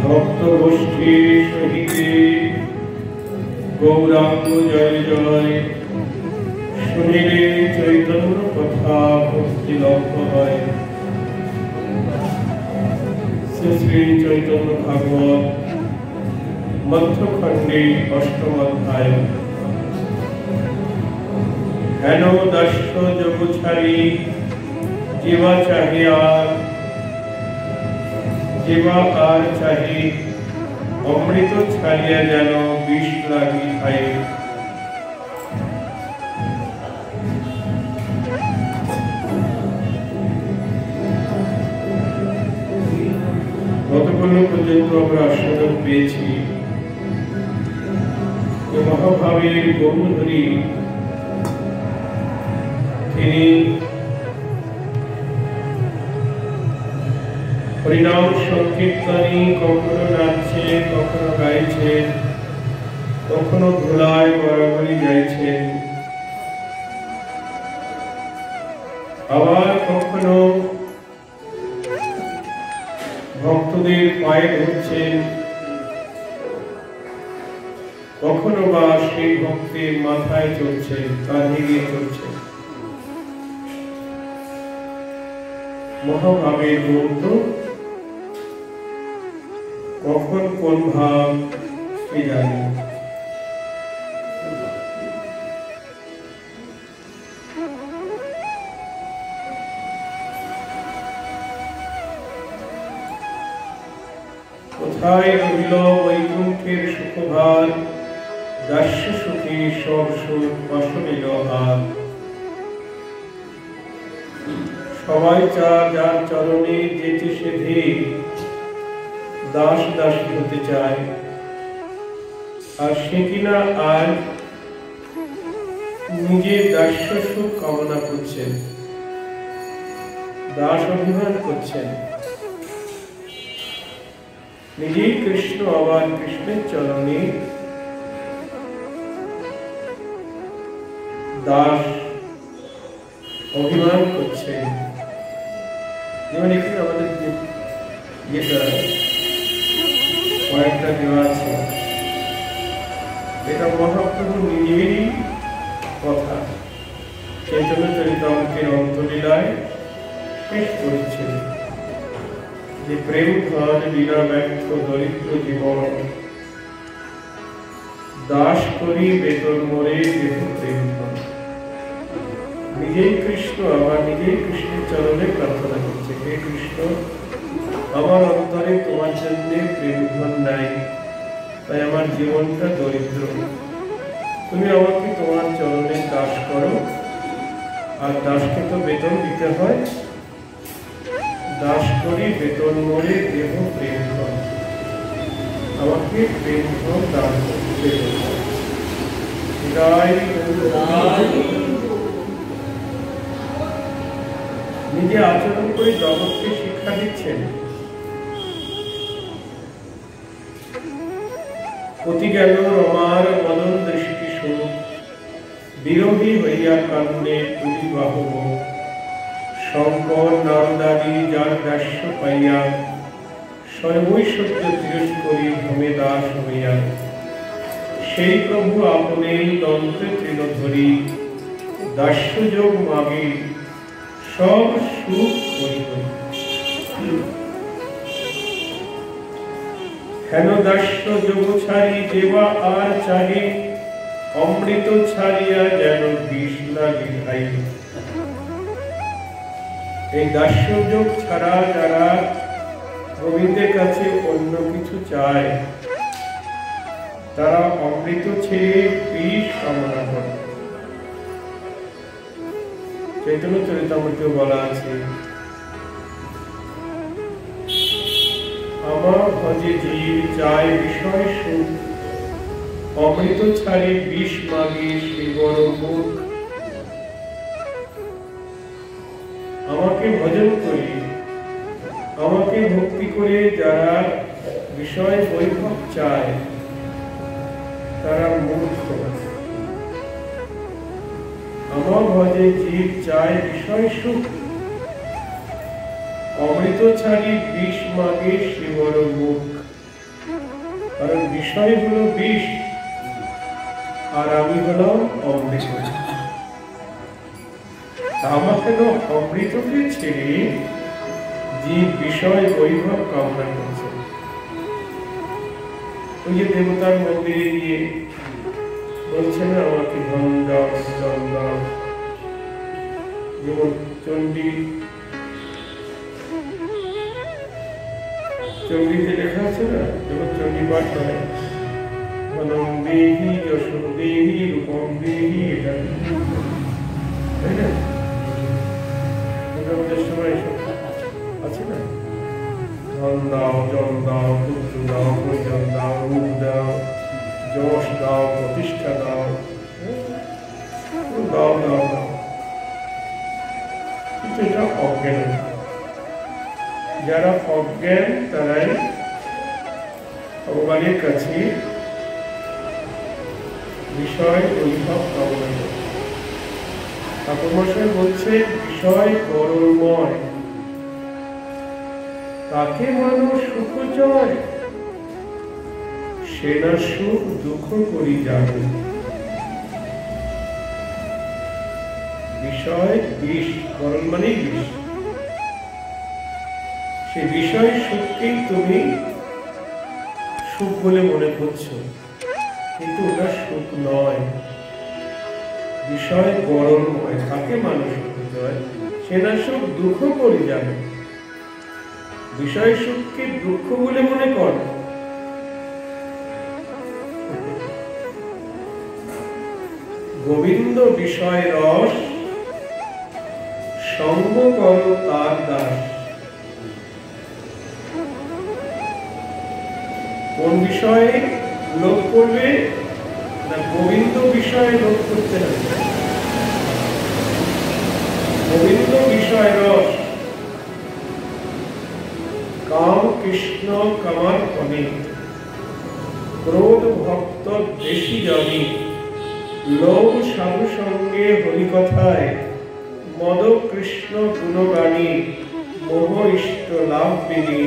ভক্ত গোষ্ঠীর সহিতে গৌরাঙ্গ জয় জয় শুনিলে চৈতন্য কথা ভক্তি লক্ষ্য হয়। শ্রী শ্রী চৈতন্য ভাগবত মধ্যখণ্ডে অষ্টম অধ্যায়। হেন দাস্য যোগ ছাড়ি জীবা চাহিয়া জীবা আর চাহি অমৃত ছাড়িয়া যেন বিষ লাগি খাই। গতকাল পর্যন্ত আমরা আস্বাদন পেয়েছি যে মহাভাবের গৌরহরি তিনি হরিনাম সংকীর্তনী কখনো নাচছে, কখনো গাইছে, কখনো ধুলায় গড়াগড়ি গাইছেন, আবার কখনো ভক্তদের পায়ে ধরছেন, কখনো বা সেই ভক্তের মাথায় চলছেন, কাঁধে গিয়ে চলছেন। মহাভাবের মুহূর্ত কখন কোন ভাব কে জানে। কোথায় রহিল বৈকুণ্ঠের সুখভার, দাস্য সুখী সব সুখ অসমিল হার। সবাই যার চরণে যেতে সেধে দাস দাসী হতে চায়, আর সে কিনা আর নিজের দাস্য সুখ কামনা করছেন, দাস অভিমান করছেন। নিজেই কৃষ্ণ আবার কৃষ্ণের চরণে দাস অভিমান করছেন। যেমন এখানে আমাদের কয়েকটা দেওয়া আছে, এটা মহাপ্রভু নিজেরই কথা। চৈতন্য চরিতামৃতের অন্তলীলায় পেশ করেছেন যে প্রেম ধন বিনা ব্যর্থ দরিদ্র জীবন, দাস করি বেতন মোরে দেহ প্রেম ধন। নিজেই কৃষ্ণ আবার নিজেই কৃষ্ণের চরণে প্রার্থনা করছে, হে কৃষ্ণ, আমার অন্তরে তোমার জন্য প্রেম ধন নাই, তাই আমার জীবনটা দরিদ্র। তুমি আমাকে তোমার চরণে দাস করো, আর দাসকে তো বেতন দিতে হয়। দাস করি বেতন মোরে দেহ প্রেম ধন, আমাকে প্রেম ধন দান করতে। নিজে আচরণ করে জগৎকে শিক্ষা দিচ্ছেন। অতি গেল রমার মদন দৃষ্টি সুখ, বিরোহী হইয়া কান্নে তুলি বাহু। শঙ্কর নারদাদি যার দাস্য পাইয়া, সর্বৈশ্বর্য তিরস্করি ভ্রমে দাস হইয়া। সেই প্রভু আপনে দন্তে তৃণ ধরি, দাস্যযোগ মাগে সব সুখ করি। হেন দাস্য যোগ ছাড়ি যেবা আর চাহে, অমৃত ছাড়িয়া যেন বিষ লাগে খাই। এই দাস্য যোগ ছাড়া যারা গোবিন্দের কাছে অন্য কিছু চায়, তারা অমৃত ছেড়ে বিষ কামনা করে। চৈতন্য চরিতামৃতেও বলা আছে, আমার ভজে জীব চায় বিষয় সুখ, অমৃত ছাড়ে বিষ মাগে শিবর মুখ। আমাকে ভজন করি, আমাকে ভক্তি করে যারা বিষয় বৈভব চায়, তারা মূর্খ। আমার ভজে জীব চায় বিষয় সুখ, অমৃত ছাড়ি বিষ মাগে শিবর মুখ। কারণ বিষয় হলো বিষ আর আমি হলাম অমৃত। আমার কেন অমৃতকে ছেড়ে যে বিষয় বৈভব কামনা করছে। ওই যে দেবতার মন্দিরে গিয়ে বলছে না আমাকে ধন দাও, জল দাও, যেমন চণ্ডীতে লেখা আছে না, যেমন চণ্ডী পাঠ হয় ধনম দেহি, যশো দেহি, রূপম দেহি, এটা তাই না? দুর্গাপূজার সময় এসব আছে না, ধন দাও, জল দাও, পুত্র দাও, পরিজন দাও, রূপ দাও, যশ দাও, প্রতিষ্ঠা দাও, দাও দাও দাও। কিন্তু এটা অজ্ঞান। যারা অজ্ঞান তারাই ভগবানের কাছে বিষয় বৈভব কামনা করে। ঠাকুর মশাই বলছে বিষয় গরলময়, তাকে মানুষ সুখ চায়, সে না সুখ দুঃখ করি যাবে। বিষয় বিষ, গরল মানেই বিষ। সে বিষয় সুখকেই তুমি সুখ বলে মনে করছো, কিন্তু ওটা সুখ নয়। বিষয় গরলময়, তাকে মানুষ সুখ চায়, সে না সুখ দুঃখ করি যাবে। বিষয় সুখকে দুঃখ বলে মনে কর। গোবিন্দ বিষয় রস, সঙ্গ কর তার দাস। কোন বিষয়ে লোভ করবে না? গোবিন্দ বিষয়ে লোভ করতে হবে। গোবিন্দ বিষয় রস, কাম কৃষ্ণ কামার কনে, ক্রোধ ভক্ত দেশি জানি, লোভ সাধু সঙ্গে হরিকথায়, মদ কৃষ্ণ গুণগানী, মোহ ইষ্ট লাভ বিনি,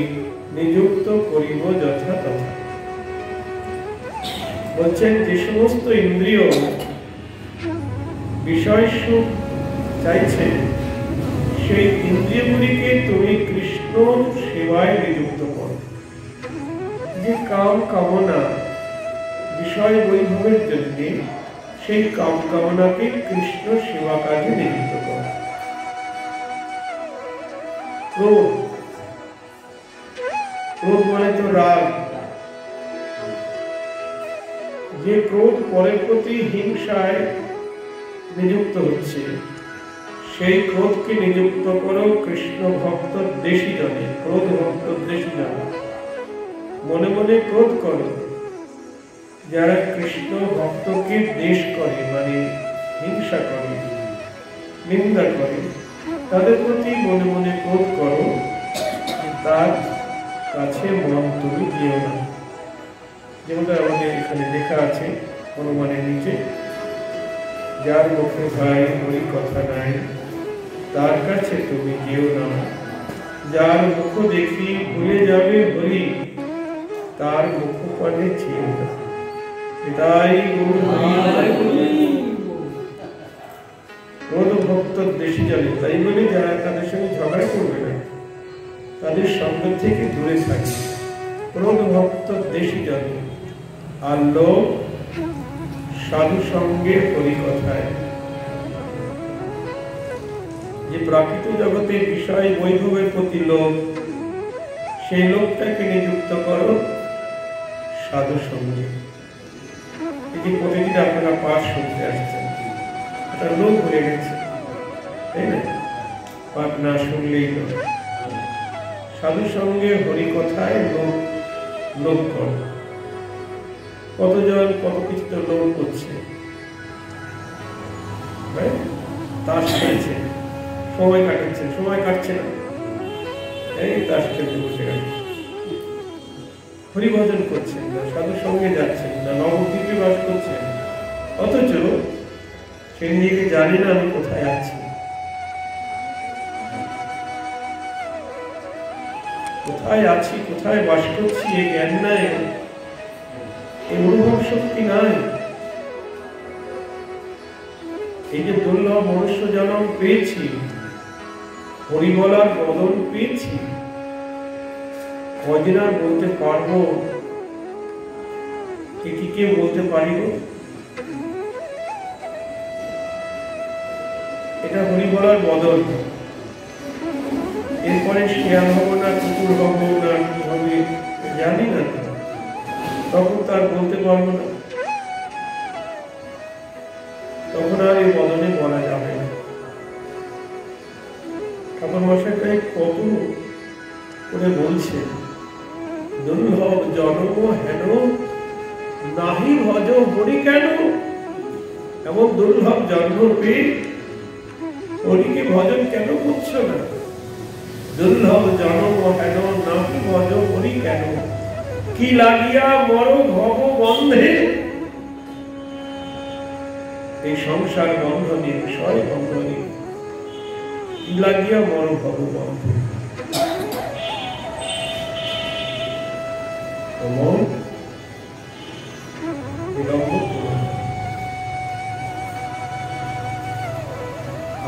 নিযুক্ত করিব যথা তথা। বলছেন যে সমস্ত ইন্দ্রিয় বিষয় সুখ চাইছে, সেই ইন্দ্রিয়গুলিকে তুমি কৃষ্ণ সেবায় নিযুক্ত করো। যে কাম কামনা বিষয় বৈভবের জন্য, সেই কাম কামনাকে কৃষ্ণ সেবা কাজে নিযুক্ত করো। ক্রোধ, ক্রোধ মানে তো রাগ। যে ক্রোধ পরের প্রতি হিংসায় নিযুক্ত হচ্ছে, সেই ক্রোধকে নিযুক্ত করো কৃষ্ণ ভক্ত দেশী জনে। ক্রোধ ভক্ত দেশী জন, মনে মনে ক্রোধ করো। যারা কৃষ্ণ ভক্তকে দ্বেষ করে, মানে হিংসা করে, নিন্দা করে, তাদের প্রতি মনে মনে ক্রোধ করো, তার কাছে মন তুমি দিও না। যেমনটা আমাদের এখানে লেখা আছে হনুমানের নিচে, যার মুখে ভাই হরি কথা নাই, তার কাছে তুমি যেও না। যার মুখ দেখি ভুলে যাবে হরি, তার মুখ পানে ছিল না। তাই ক্রোধ ভক্ত দেশী জানে, তাই বলে যারা তাদের সঙ্গে ঝগড়া করবে না, তাদের সঙ্গ থেকে দূরে থাকে। ক্রোধ ভক্ত দেশী জানে, আর লোভ সাধু সঙ্গে হরিকথায়। যে প্রাকৃত জগতে বিষয় বৈভবের প্রতি লোভ, সেই লোভটাকে নিযুক্ত করো সাধু সঙ্গে। এই যে প্রতিদিন আপনারা পাঠ শুনতে আসছেন, এটা লোভ হয়ে গেছে, তাই না? পাঠ না শুনলেই নয়, সাধু সঙ্গে হরিকথায় লোভ লোভ করো। কতজন কত কিছু তো লোভ করছে, তাস খেলছে, সময় কাটাচ্ছে, সময় কাটছে না, এই তাস খেলতে বসে গেল। হরিভজন করছেন না, সাধুর সঙ্গে যাচ্ছেন না, নবদ্বীপে বাস করছেন, অথচ সে নিজেকে জানি না আমি কোথায় আছি, কোথায় আছি, কোথায় বাস করছি, এই জ্ঞান নাই। এই অনুভব শক্তি নাই। এই যে দুর্লভ মনুষ্য জন্ম পেয়েছি, হরি বলার বদল পেয়েছি, কদিন আর বলতে পারবো, কি কে বলতে পারিব? এটা হরি বলার বদল। এরপরে শেয়ার হবো না, কুকুর হবো না, কি হবে জানি না, তখন তার বলতে পারবো না, তখন আর এই বদলে বলা যাবে না। ঠাকুর মশাই কত করে বলছে, দুর্লভ জন্ম হেন নাহি ভজ হরি কেন? এমন দুর্লভ জন্ম পেয়ে হরিকে ভজন কেন করছো না? দুর্লভ জন্ম হেন নাহি ভজ হরি কেন? কি লাগিয়া মর ভব বন্ধে? এই সংসার বন্ধনে, বিষয় বন্ধনে কি লাগিয়া মর ভব বন্ধে?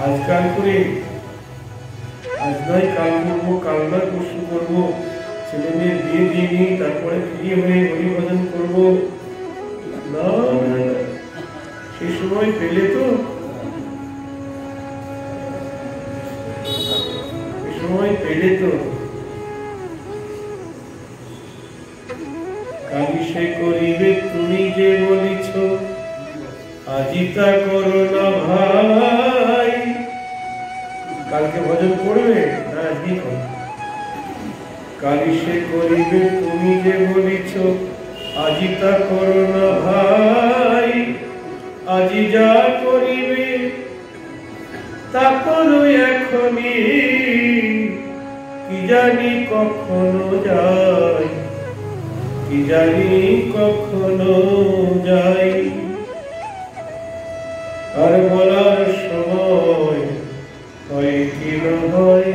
আজকাল করে আজ নয় কাল করবো, কাল নয় পরশু করবো, ছেলে মেয়ের বিয়ে দিয়ে নিই, তারপরে ফিরিয়ে হয়ে হরিভজন করবো না, সে সময় পেলে তো, সময় পেলে তো কালি সে করিবে তুমি যে বলিছ, আজি তা করো না ভাই। কালকে ভজন করবে না, আজকে করো। কালি সে করিবে তুমি যে বলিছ, আজি তা করো না ভাই। আজি যা করিবে তা করো এখনি, কি জানি কখনো যাই, কি জানি কখনো যাই। আর বলার সময় হয় কি না হয়,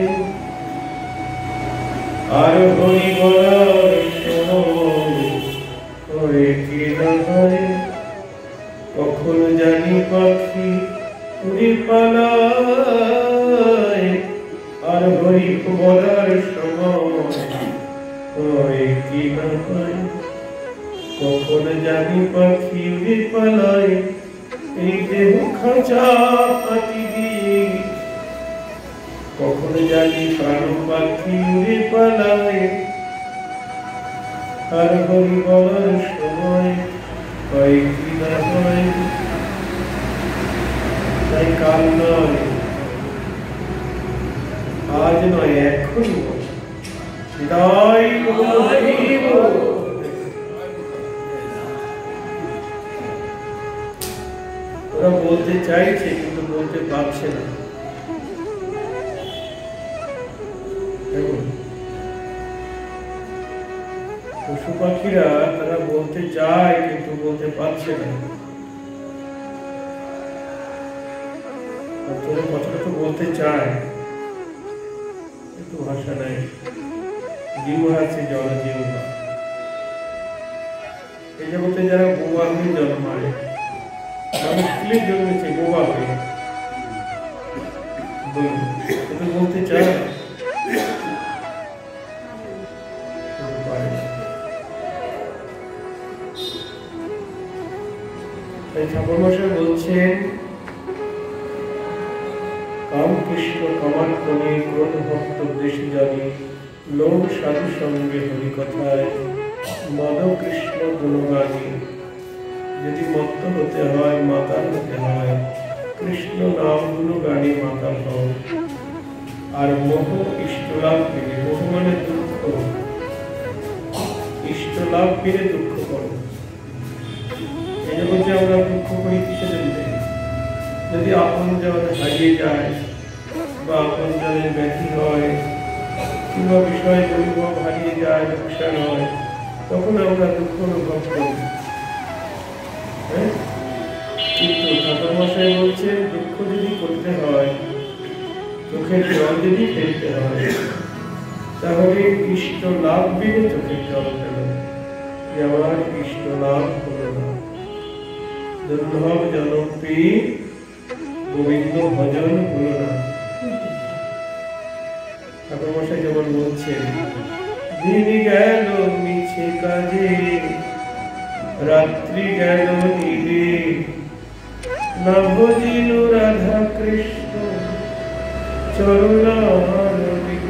আর হরি বলার সময় হয় কি না হয়। কখন জানি পাখি উড়ে পালায়, আর হরি বলার সময় হয় কি না হয়। কখন জানি পাখি উড়ে পালায়, এই দেহ খাঁচা পাতি দিয়ে। কখন জানি প্রাণ পাখি উড়ে পালায়, আর হরি বলার সময় হয় কি না হয়। তাই কাল নয়, আজ নয়, এখন ওরা বলতে চাইছে কিন্তু বলতে পারছে না। পশু পাখিরা তারা বলতে চায় কিন্তু বলতে পারছে না। তোর কথাটা তো বলতে চায় কিন্তু ভাষা নাই। জিহ্বা আছে, জল জিহ্বা। এই জগতে যারা বোবা হয়ে জন্মায়, মুশকিলের জন্মেছে বোবা হয়ে, বলতে চায় ঠাকুর মশাই বলছেন, কাম কৃষ্ণ কামান কোণে ক্রোধ ভক্ত দেশে জানি, লোভ সাধু সঙ্গে হরি কথায় মদ কৃষ্ণ গুণগানী। যদি মত্ত হতে হয়, মাতাল হতে হয়, কৃষ্ণ নাম গুণগানী মাতাল হও। আর মোহ ইষ্ট লাভ পেলে, মোহ মানে দুঃখ, ইষ্ট লাভ পেলে দুঃখ করো। এই জগতে আমরা দুঃখ করি কিসের জন্য? যদি আপন জন হারিয়ে যায় বা আপন জনের ব্যাধি হয় কিংবা বিষয় বৈভব হারিয়ে যায়, লোকসান হয়, তখন আমরা দুঃখ অনুভব করি। কিন্তু ঠাকুর মশাই বলছেন, দুঃখ যদি করতে হয়, চোখের জল যদি ফেলতে হয়, তাহলে ইষ্ট লাভ পেলে চোখের জল ফেলো। যে আমার কৃষ্ণ নাম হলো না, দুর্লভ জনপ্রী গোবিন্দ ভজন হলো না। ঠাকুর মশাই যেমন বলছেন, দিন গেল মিছে কাজে, রাত্রি গেল নীলে, না ভজিল রাধা কৃষ্ণ চরণারবিন্দে।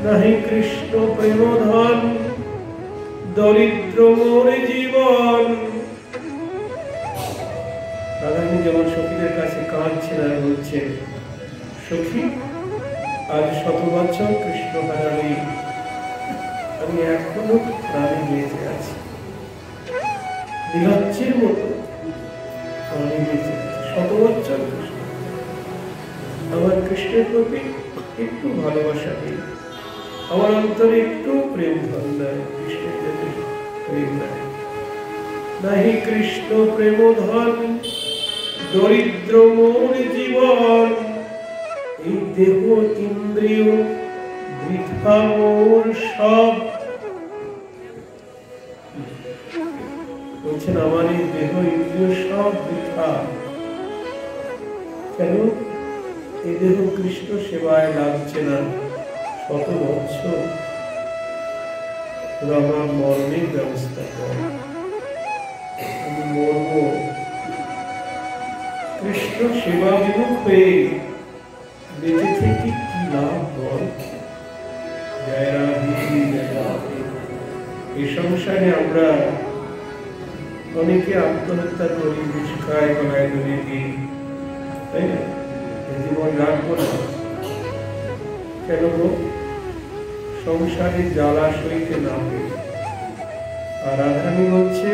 নাহি কৃষ্ণ প্রেম ধন, দরিদ্র মোর জীবন। রাধারানী যেমন সখীদের কাছে কাঁদছেন আর বলছেন, সখী আজ 100 বছর কৃষ্ণ হারানি, আমি এখনো প্রাণে বেঁচে আছি, নীলাচ্ছের মতো প্রাণে বেঁচে আছি। 100 বছর কৃষ্ণ, আমার কৃষ্ণের প্রতি একটু ভালোবাসা নেই, আমার অন্তরে একটু প্রেম ধন নাই, কৃষ্ণের প্রতি প্রেম নাই। নাহি কৃষ্ণ প্রেম ধন, দরিদ্র মোর জীবন। এই দেহ ইন্দ্রিয় বৃথা মোর সব। বলছেন আমার এই দেহ ইন্দ্রিয় সব বৃথা। কেন? এই দেহ কৃষ্ণ সেবায় লাগছে না। 100 বছর আমার মর্মের ব্যবস্থা কর, আমি মরব। কৃষ্ণ সেবা বিমুখ হয়ে বেঁচে থেকে কি লাভ বল? জয় রাধে জয় রাধে। এই সংসারে আমরা অনেকে আত্মহত্যা করি, বিষ খায়, গলায় দড়ি দিই, তাই না? জীবন রাখবো না কেন গো? সংসারে জ্বালা সইতে না পেরে। আর রাধারানী বলছে,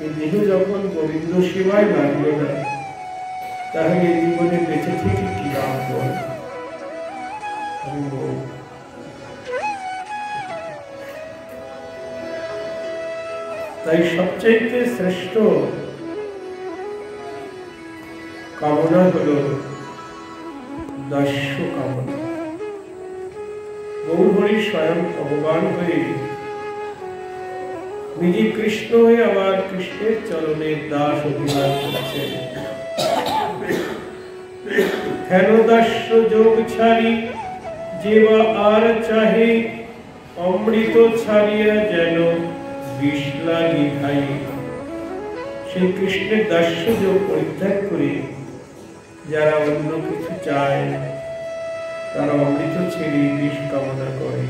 এই দেহ যখন গোবিন্দ সেবায় লাগলো না, তাহলে এই জীবনে বেঁচে থেকে কি লাভ বল? তাই সবচাইতে শ্রেষ্ঠ কামনা হল দাস্য কামনা। গৌরহরি স্বয়ং ভগবান হয়ে নিজে কৃষ্ণ হয়ে আবার কৃষ্ণের চরণে দাস অভিমান করছেন। হেন দাস্য যোগ ছাড়ি যেবা আর চাহে, অমৃত ছাড়িয়া যেন বিষ লাগি খাই। সেই কৃষ্ণের দাস্য যোগ পরিত্যাগ করে যারা অন্য কিছু চায়, তারা অমৃত ছেড়ে বিষ কামনা করে।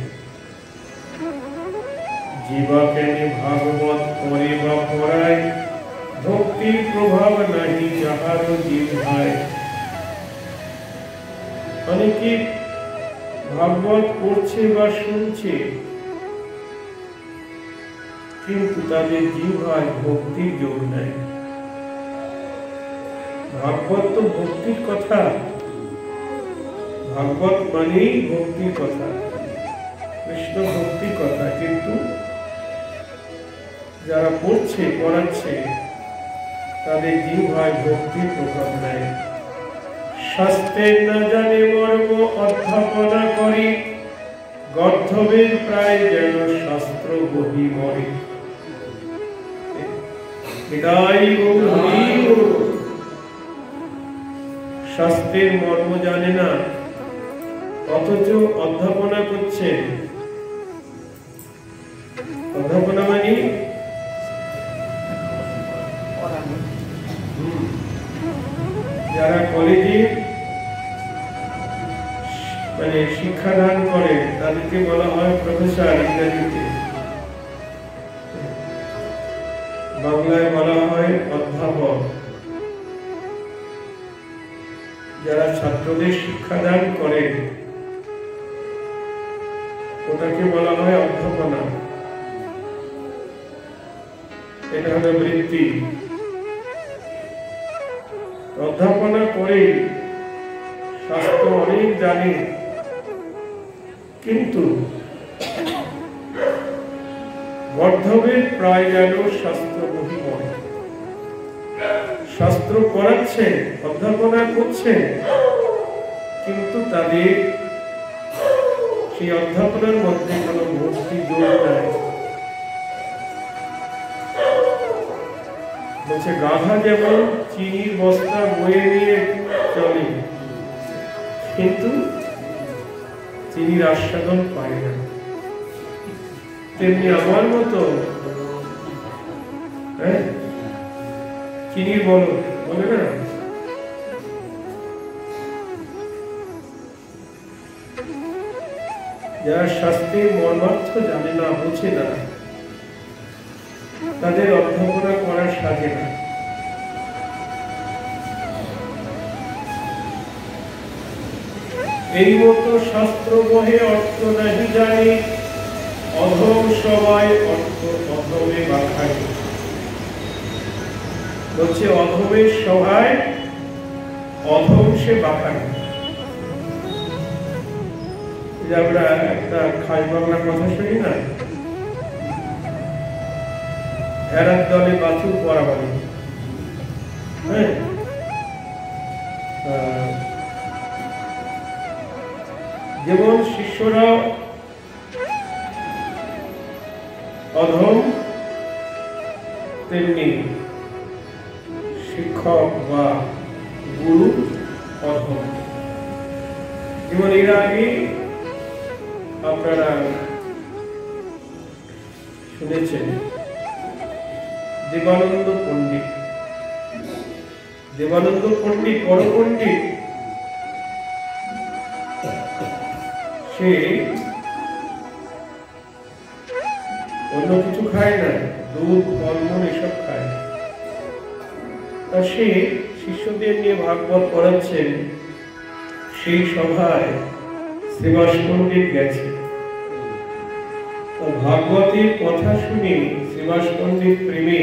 জীবা কেন ভাগবত করে বা পড়ায়, ভক্তির প্রভাব নাহি যাহারও জিহ্বায়। অনেকে ভাগবত পড়ছে বা শুনছে, কিন্তু তাদের জিহ্বায় ভক্তির যোগ নাই। ভাগবত তো ভক্তির কথা, ভাগবত মানেই ভক্তির কথা, কৃষ্ণ ভক্তির কথা, কিন্তু যারা পড়ছে পড়াচ্ছে তাদের জিহ্বায় ভক্তির প্রভাব নাই। শাস্ত্রের না জানে মর্ম অধ্যাপনা করে, গর্ধবের প্রায় যেন শাস্ত্র বহি মরে। শাস্ত্রের মর্ম জানে না, অথচ অধ্যাপনা করছে। অধ্যাপনা মানে যারা কলেজে মানে শিক্ষাদান করে তাদেরকে বলা হয় প্রফেসর, ইংরেজিতে, বাংলায় বলা হয় অধ্যাপক। যারা ছাত্রদের শিক্ষাদান করে ওটাকে বলা হয় অধ্যাপনা। এটা হলো বৃত্তি। অধ্যাপনা করে শাস্ত্র অনেক জানে, কিন্তু গর্ধবের প্রায় যেন শাস্ত্র বহি মরে। শাস্ত্র পড়াচ্ছে, অধ্যাপনা করছে, কিন্তু তাদের সেই অধ্যাপনার মধ্যে কোনো ভক্তি জোর নাই। বলছে গাধা যেমন চিনির বস্তা বয়ে নিয়ে চলে, কিন্তু চিনির আস্বাদন পায় না, তেমনি আমার মতো চিনির বলে না, যারা শাস্ত্রের মর্মার্থ জানে না, বোঝে না, তাদের অধ্যাপনা করা সাজে না। এই মতো শাস্ত্র বহে অর্থ নাহি জানি, অধম সবাই অর্থ অধমে বাখাই। বলছে অধমের সভায় অধম সে বাখাই। আমরা একটা খাস বাংলা কথা শুনি না, ভেড়ার দলে বাছুর পরাবাড়ি। হ্যাঁ, যেমন শিষ্যরা অধম, তেমনি শিক্ষক বা গুরু অধম। যেমন এর আগে আপনারা শুনেছেন দেবানন্দ পণ্ডিত, বড় পণ্ডিত, সে অন্য কিছু খায় না, দুধ ফলমূল এসব খায়। তা সে শিষ্যদের নিয়ে ভাগবত পড়াচ্ছেন, সেই সভায় শ্রীবাস পণ্ডিত গেছে। ভাগবতের কথা শুনে শ্রীবাস পণ্ডিত প্রেমে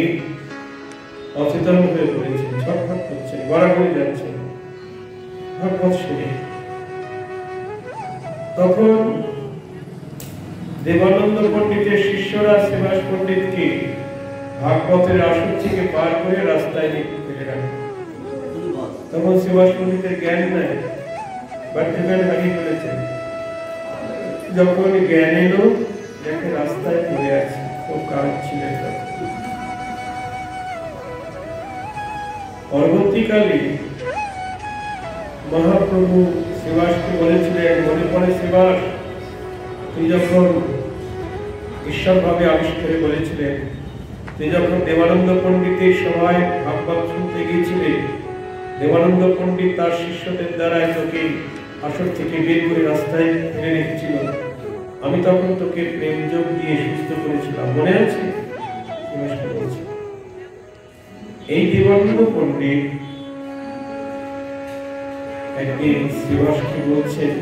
অচেতন হয়ে পড়েছেন, ছটফট করছেন, গড়াগড়ি যাচ্ছেন ভাগবত শুনে। তখন দেবানন্দ পণ্ডিতের শিষ্যরা শ্রীবাস পণ্ডিতকে ভাগবতের আসন থেকে পার করে রাস্তায় ফেলে রাখে। তখন শ্রীবাস পণ্ডিতের জ্ঞান নাই, বাহ্যজ্ঞান হারিয়ে ফেলেছেন। যখন জ্ঞান এলো, দেখে রাস্তায় পড়ে আছে, খুব কাঁদছিলেন। পরবর্তীকালে মহাপ্রভু শ্রীবাসকে বলেছিলেন, মনে পড়ে শ্রীবাস, তুই যখন ঈশ্বর ভাবে আবিষ্কারে বলেছিলেন, তুই যখন দেবানন্দ পণ্ডিতের সভায় ভাগবত শুনতে গিয়েছিলে, দেবানন্দ পণ্ডিত তার শিষ্যদের দ্বারা তোকে আসর থেকে বের করে রাস্তায় ফেলে রেখেছিল, আমি তখন তোকে প্রেম যোগ দিয়ে সুস্থ করেছিলাম, মনে আছে? এই দেবানন্দ পণ্ডিত একদিন শ্রীবাসকে বলছেন,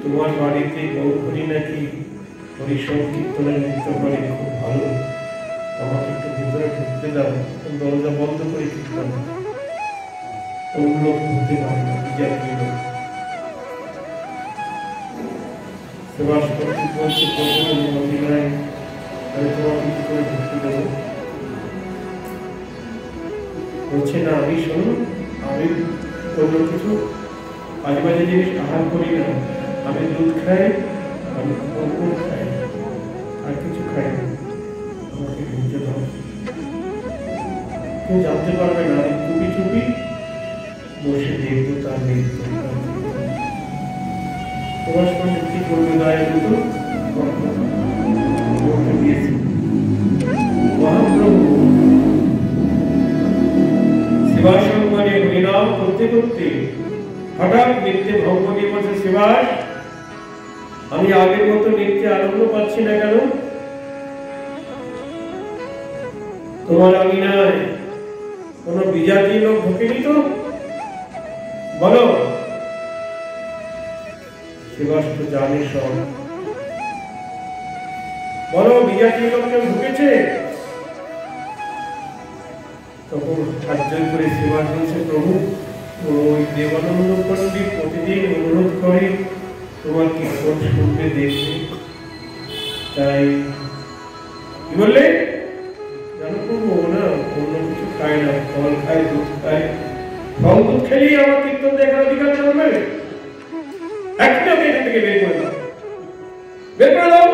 তোমার বাড়িতে গৌরী নাকি হরি সংকীর্তনের নৃত্য করে, খুব ভালো, আমাকে একটু ভিতরে ঢুকতে দাও, দরজা বন্ধ করে কীর্তন। ওগুলো হতে পারে না, জাতীয় লোক। শ্রীবাস পণ্ডিত বলছে, তোমাকে কি করে ঢুকতে দেবো? বলছে না, আমি শুনুন, আমি কোনো কিছু আজেবাজে জিনিস আহার করি না, আমি দুধ খাই, আমি অঙ্কুর খাই, আর কিছু খাই না, আমাকে ঢুকতে দাও। কেউ জানতে পারবে না, আমি চুপি চুপি বসে দেখবো তার নৃত্য। প্রবাস পণ্ডিত কি করবে, গায়ে দুটো করতে দিয়েছে। মহাপ্রভু শিবাসঙ্গনে হরিনাম করতে করতে হঠাৎ নৃত্যে ভঙ্গ নিয়ে বলছে, শিবাস, আমি আগের মতো নৃত্যে আনন্দ পাচ্ছি না কেন? তোমার আঙিনায় কোন বিজাতি লোক ঢোকেনি তো? বলো। শিবাস তো জানে সব, বলো বিজাতি লোক কেউ ঢুকেছে? তখন হাতজোড় করে শিবাস বলছে, প্রভু, ওই দেবানন্দ পণ্ডিত প্রতিদিন অনুরোধ করে তোমার কীর্তন শুনতে দেখবে, তাই কি বললে জানো প্রভু, ও না অন্য কিছু খায় না, ফল খায়, দুধ খায়, ফল দুধ খেলেই আমার কীর্তন দেখার অধিকার জন্মে। এখনই ওকে এখান থেকে বের করে দাও, বের করে দাও।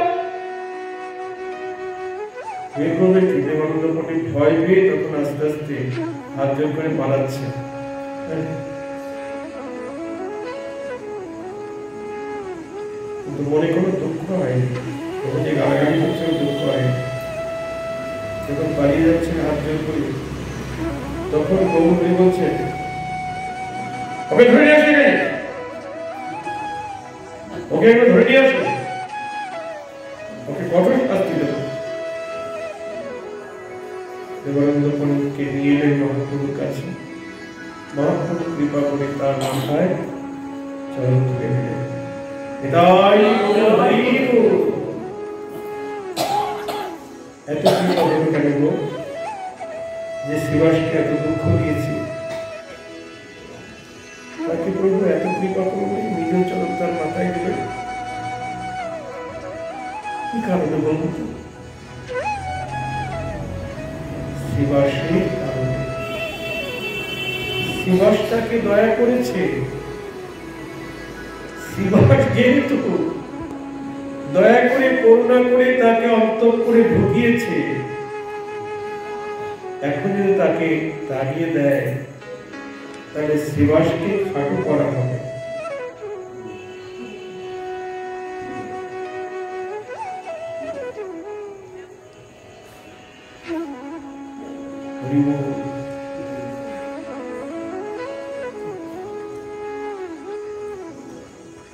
বের করবে কি? দেবানন্দ পণ্ডিত ভয় পেয়ে তখন আস্তে আস্তে হাত জোর করে পালাচ্ছে। কিন্তু মনে কোনো দুঃখ হয়নি, ওকে যে গালাগালি করছে দুঃখ হয়নি। যখন পালিয়ে যাচ্ছে হাত জোর করে, তখন গৌরী বলছে ওকে ধরে নিয়ে আসে, ওকে একবার ধরে নিয়ে আসো, ওকে কঠোর শাস্তি দেবো। দেবানন্দ পণ্ডিতকে নিয়ে এলেন মহাপ্রভুর কাছে। মহাপ্রভু কৃপা করে তার মাথায় চরণ তুলে দিলেন। এটাই এত কৃপা হলো কেন গো, যে শ্রীবাসকে এত দুঃখ দিয়েছি, তাকে প্রভু এত কৃপা করবে, নিজ চরণ তার মাথায় দিলে কি কারণে বলবো তো? শ্রীবাসের কারণে। শ্রীবাস তাকে দয়া করেছে। শ্রীবাস যেহেতু দয়া করে করুণা করে তাকে অন্তঃপুরে ঢুকিয়েছে, এখন যদি তাকে তাড়িয়ে দেয় তাহলে শ্রীবাসকে খাটো করা হবে।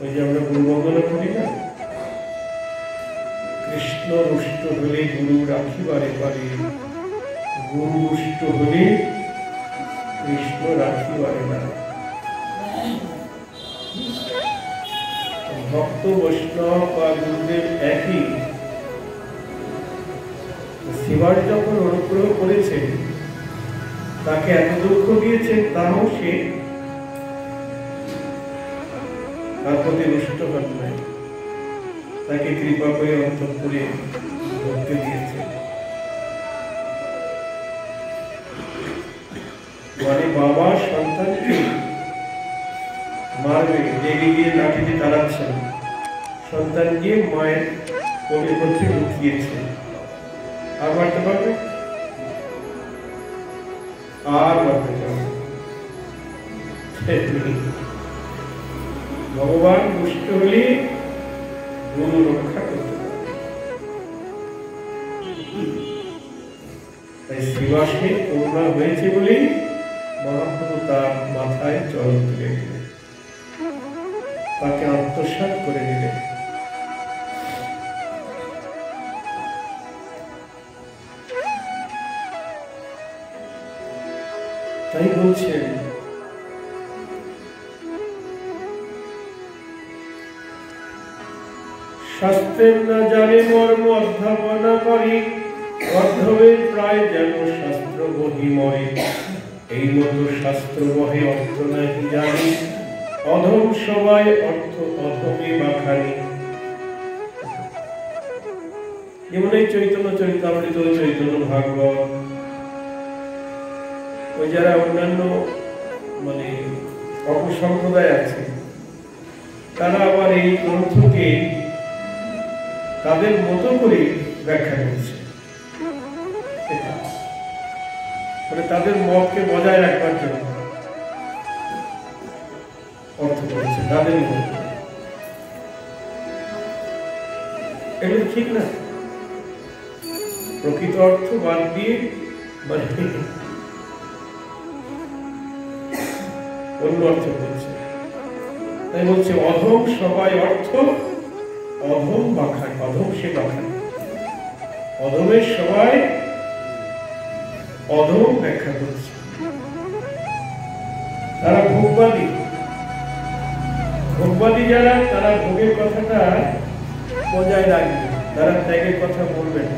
ওই যে আমরা গুরুবন্দনা করি না, কৃষ্ণ রুষ্ট হলে গুরু রাখিবারে পারে, গুরু রুষ্ট হলে কৃষ্ণ রাখিবারে না। ভক্ত বৈষ্ণব বা গুরুদেব একই। শিবাস যখন অনুগ্রহ করেছেন, তাকে এত দুঃখ দিয়েছেন, তাও সে তার প্রতি রুষ্ট হন নাই, তাকে কৃপা করে অন্তঃপুরে ঢুকতে দিয়েছে। মানে বাবা সন্তানকে মারবে, লেগে গিয়ে লাঠি দিয়ে তাড়াচ্ছেন, সন্তান গিয়ে মায়ের কোলের মধ্যে লুকিয়েছে। আর মারতে পারবে? আর মারতে পারবে? ভগবান দুষ্ট হলে গুরু রক্ষা করতে পারে। তাই শ্রীবাসে করুণা হয়েছে বলেই মহাপ্রভু তার মাথায় চরণ তুলে দিলেন, তাকে আত্মসাৎ করে দিলেন। তাই বলছেন শাস্ত্রের না জানে মর্ম অধ্যাপনা করি, অর্ধবের প্রায় যেন শাস্ত্র বহি মরে। এই মতো শাস্ত্র বহে অর্থ নাকি জানি, অধম সবাই অর্থ অধমে বাখানি। যেমন এই চৈতন্য চরিতামৃত, চৈতন্য ভাগবত, ওই যারা অন্যান্য মানে অপসম্প্রদায় আছে, তারা আবার এই গ্রন্থকে তাদের মতো করে ব্যাখ্যা করছে, মানে তাদের মতকে বজায় রাখবার জন্য অর্থ করেছে তাদের মত। এগুলো ঠিক না। প্রকৃত অর্থ বাদ দিয়ে মানে অন্য অর্থ বলছে। তাই বলছে অধম সবাই অর্থ অধম বাখান, অধম সে বাখান, অধমের সবাই অধম ব্যাখ্যা করছে। তারা ভোগবাদী, ভোগবাদী যারা, তারা ভোগের কথাটা বজায় রাখবে, তারা ত্যাগের কথা বলবে না।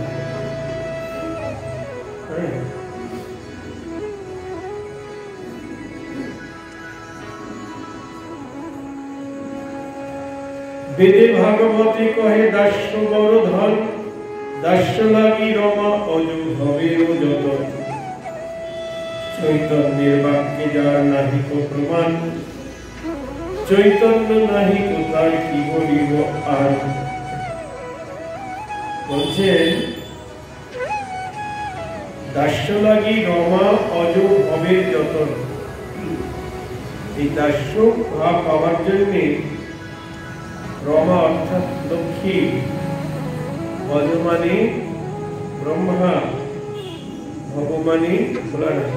বেদে ভাগবতে কহে দাস্য বড় ধন, দাস্য লাগি রমা অযু হবে ও যত। চৈতন্যের বাক্যে যার নাহিক প্রমাণ, চৈতন্য নাহি কোথায় কি বলিব আর। বলছেন দাস্য লাগি রমা অজ ভবের যতন। এই দাস্য ভাব পাওয়ার জন্যে রমা অর্থাৎ লক্ষ্মী, অজ মানে ব্রহ্মা, ভব মানে ভোলানাথ,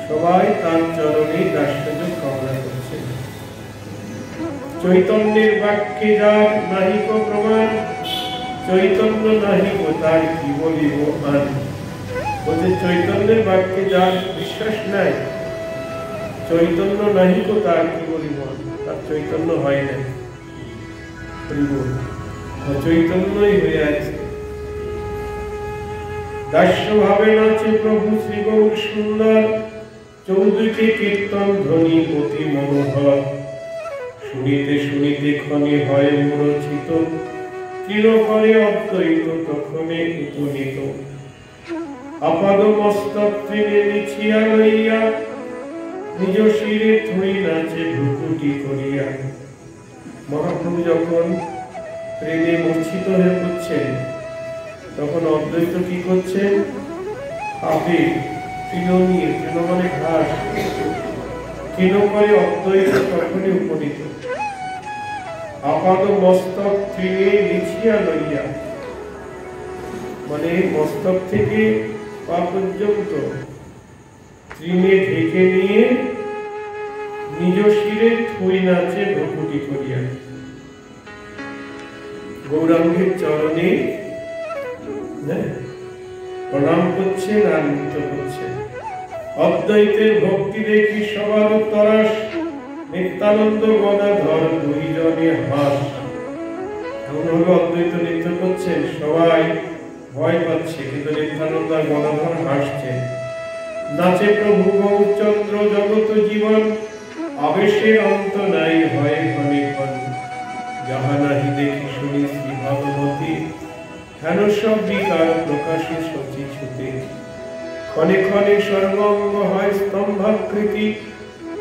সবাই তার চরণে দাস্যযোগ কামনা করছে। চৈতন্যের বাক্যে যার নাহিক প্রমাণ, চৈতন্য নাহিক তার কি বলিব আর। বলছে চৈতন্যের বাক্যে যার বিশ্বাস নাই, চৈতন্য নাহিক তার কি বলিব, তার চৈতন্য হয় না, অচৈতন্যই হয়ে আছে। দাস্য ভাবে নাচে প্রভু শ্রী গৌর সুন্দর, চৌদিকে কীর্তন ধ্বনি অতি মনোহর। শুনিতে শুনিতে ক্ষণে হয় মূরছিত, তৃণ করে অদ্বৈত তখনে উপনীত। আপাদ মস্তক ট্রেনে নিছিয়া লইয়া, নিজ শিরে থই নাচে ভ্রুকুটি করিয়া। মহাপ্রভু যখন ট্রেনে মূর্ছিত হয়ে পড়ছেন, তখন অদ্বৈত কি করছেন? হাতে তৃণ নিয়ে, তৃণ মানে ঘাস, তৃণ করে অদ্বৈত তখনই উপনীত। আপাদ মস্তক ট্রেনে নিছিয়া লইয়া, মানে মস্তক থেকে পা পর্যন্ত তৃণে ঢেকে নিয়ে নিজ শিরে থই নাচে ভ্রুকুটি করিয়া। গৌরাঙ্গের চরণে প্রণাম করছেন আর নৃত্য করছেন। অদ্বৈতের ভক্তি দেখি সবার তরাস, নিত্যানন্দ গদাধর দুইজনে হাস। এমন ভাবে অদ্বৈত নৃত্য করছেন, সবাই ভয় পাচ্ছে, কিন্তু নিত্যানন্দ আর গদাধর হাসছেন। নাচে প্রভু গৌরচন্দ্র জগত জীবন, আবেশের অন্ত নাই হয় ক্ষণে ক্ষণ। যাহা নাহি দেখি শুনি শ্রী ভাগবতী, হেন সব বিকার প্রকাশে শচী ছুতে। ক্ষণে ক্ষণে সর্বঙ্গ হয় স্তম্ভাকৃতি,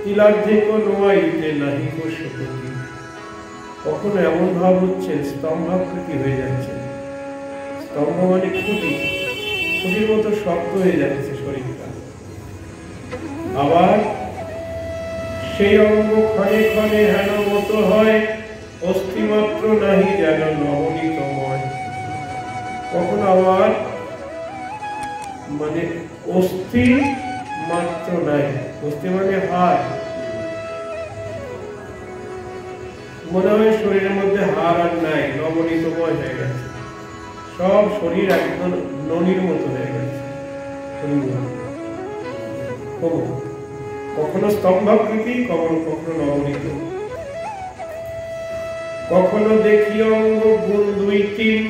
তিলার্ধে নোয়াইতে নাহি কো সুকতি। কখনো এমন ভাব হচ্ছে স্তম্ভাকৃতি হয়ে যাচ্ছে। স্তম্ভ মানে খুঁটি, খুঁটির মতো শক্ত হয়ে যাচ্ছে শরীরটা। আবার সেই অঙ্গ ক্ষণে ক্ষণে হেন মতো হয়, অস্থিমাত্র নাহি যেন নবনীতময়। কখনো আবার মানে অস্থি মাত্র নাই, অস্থি মানে হাড়, মনে হয় শরীরের মধ্যে হাড় আর নাই, নবনীতময় হয়ে গেছে। সব শরীর একদম ননির মতো হয়ে গেছে। কখনো স্তম্ভাকৃতি, কখনো কখনো নবনীত। কখনো দেখি অঙ্গ গুণ দুই তিন,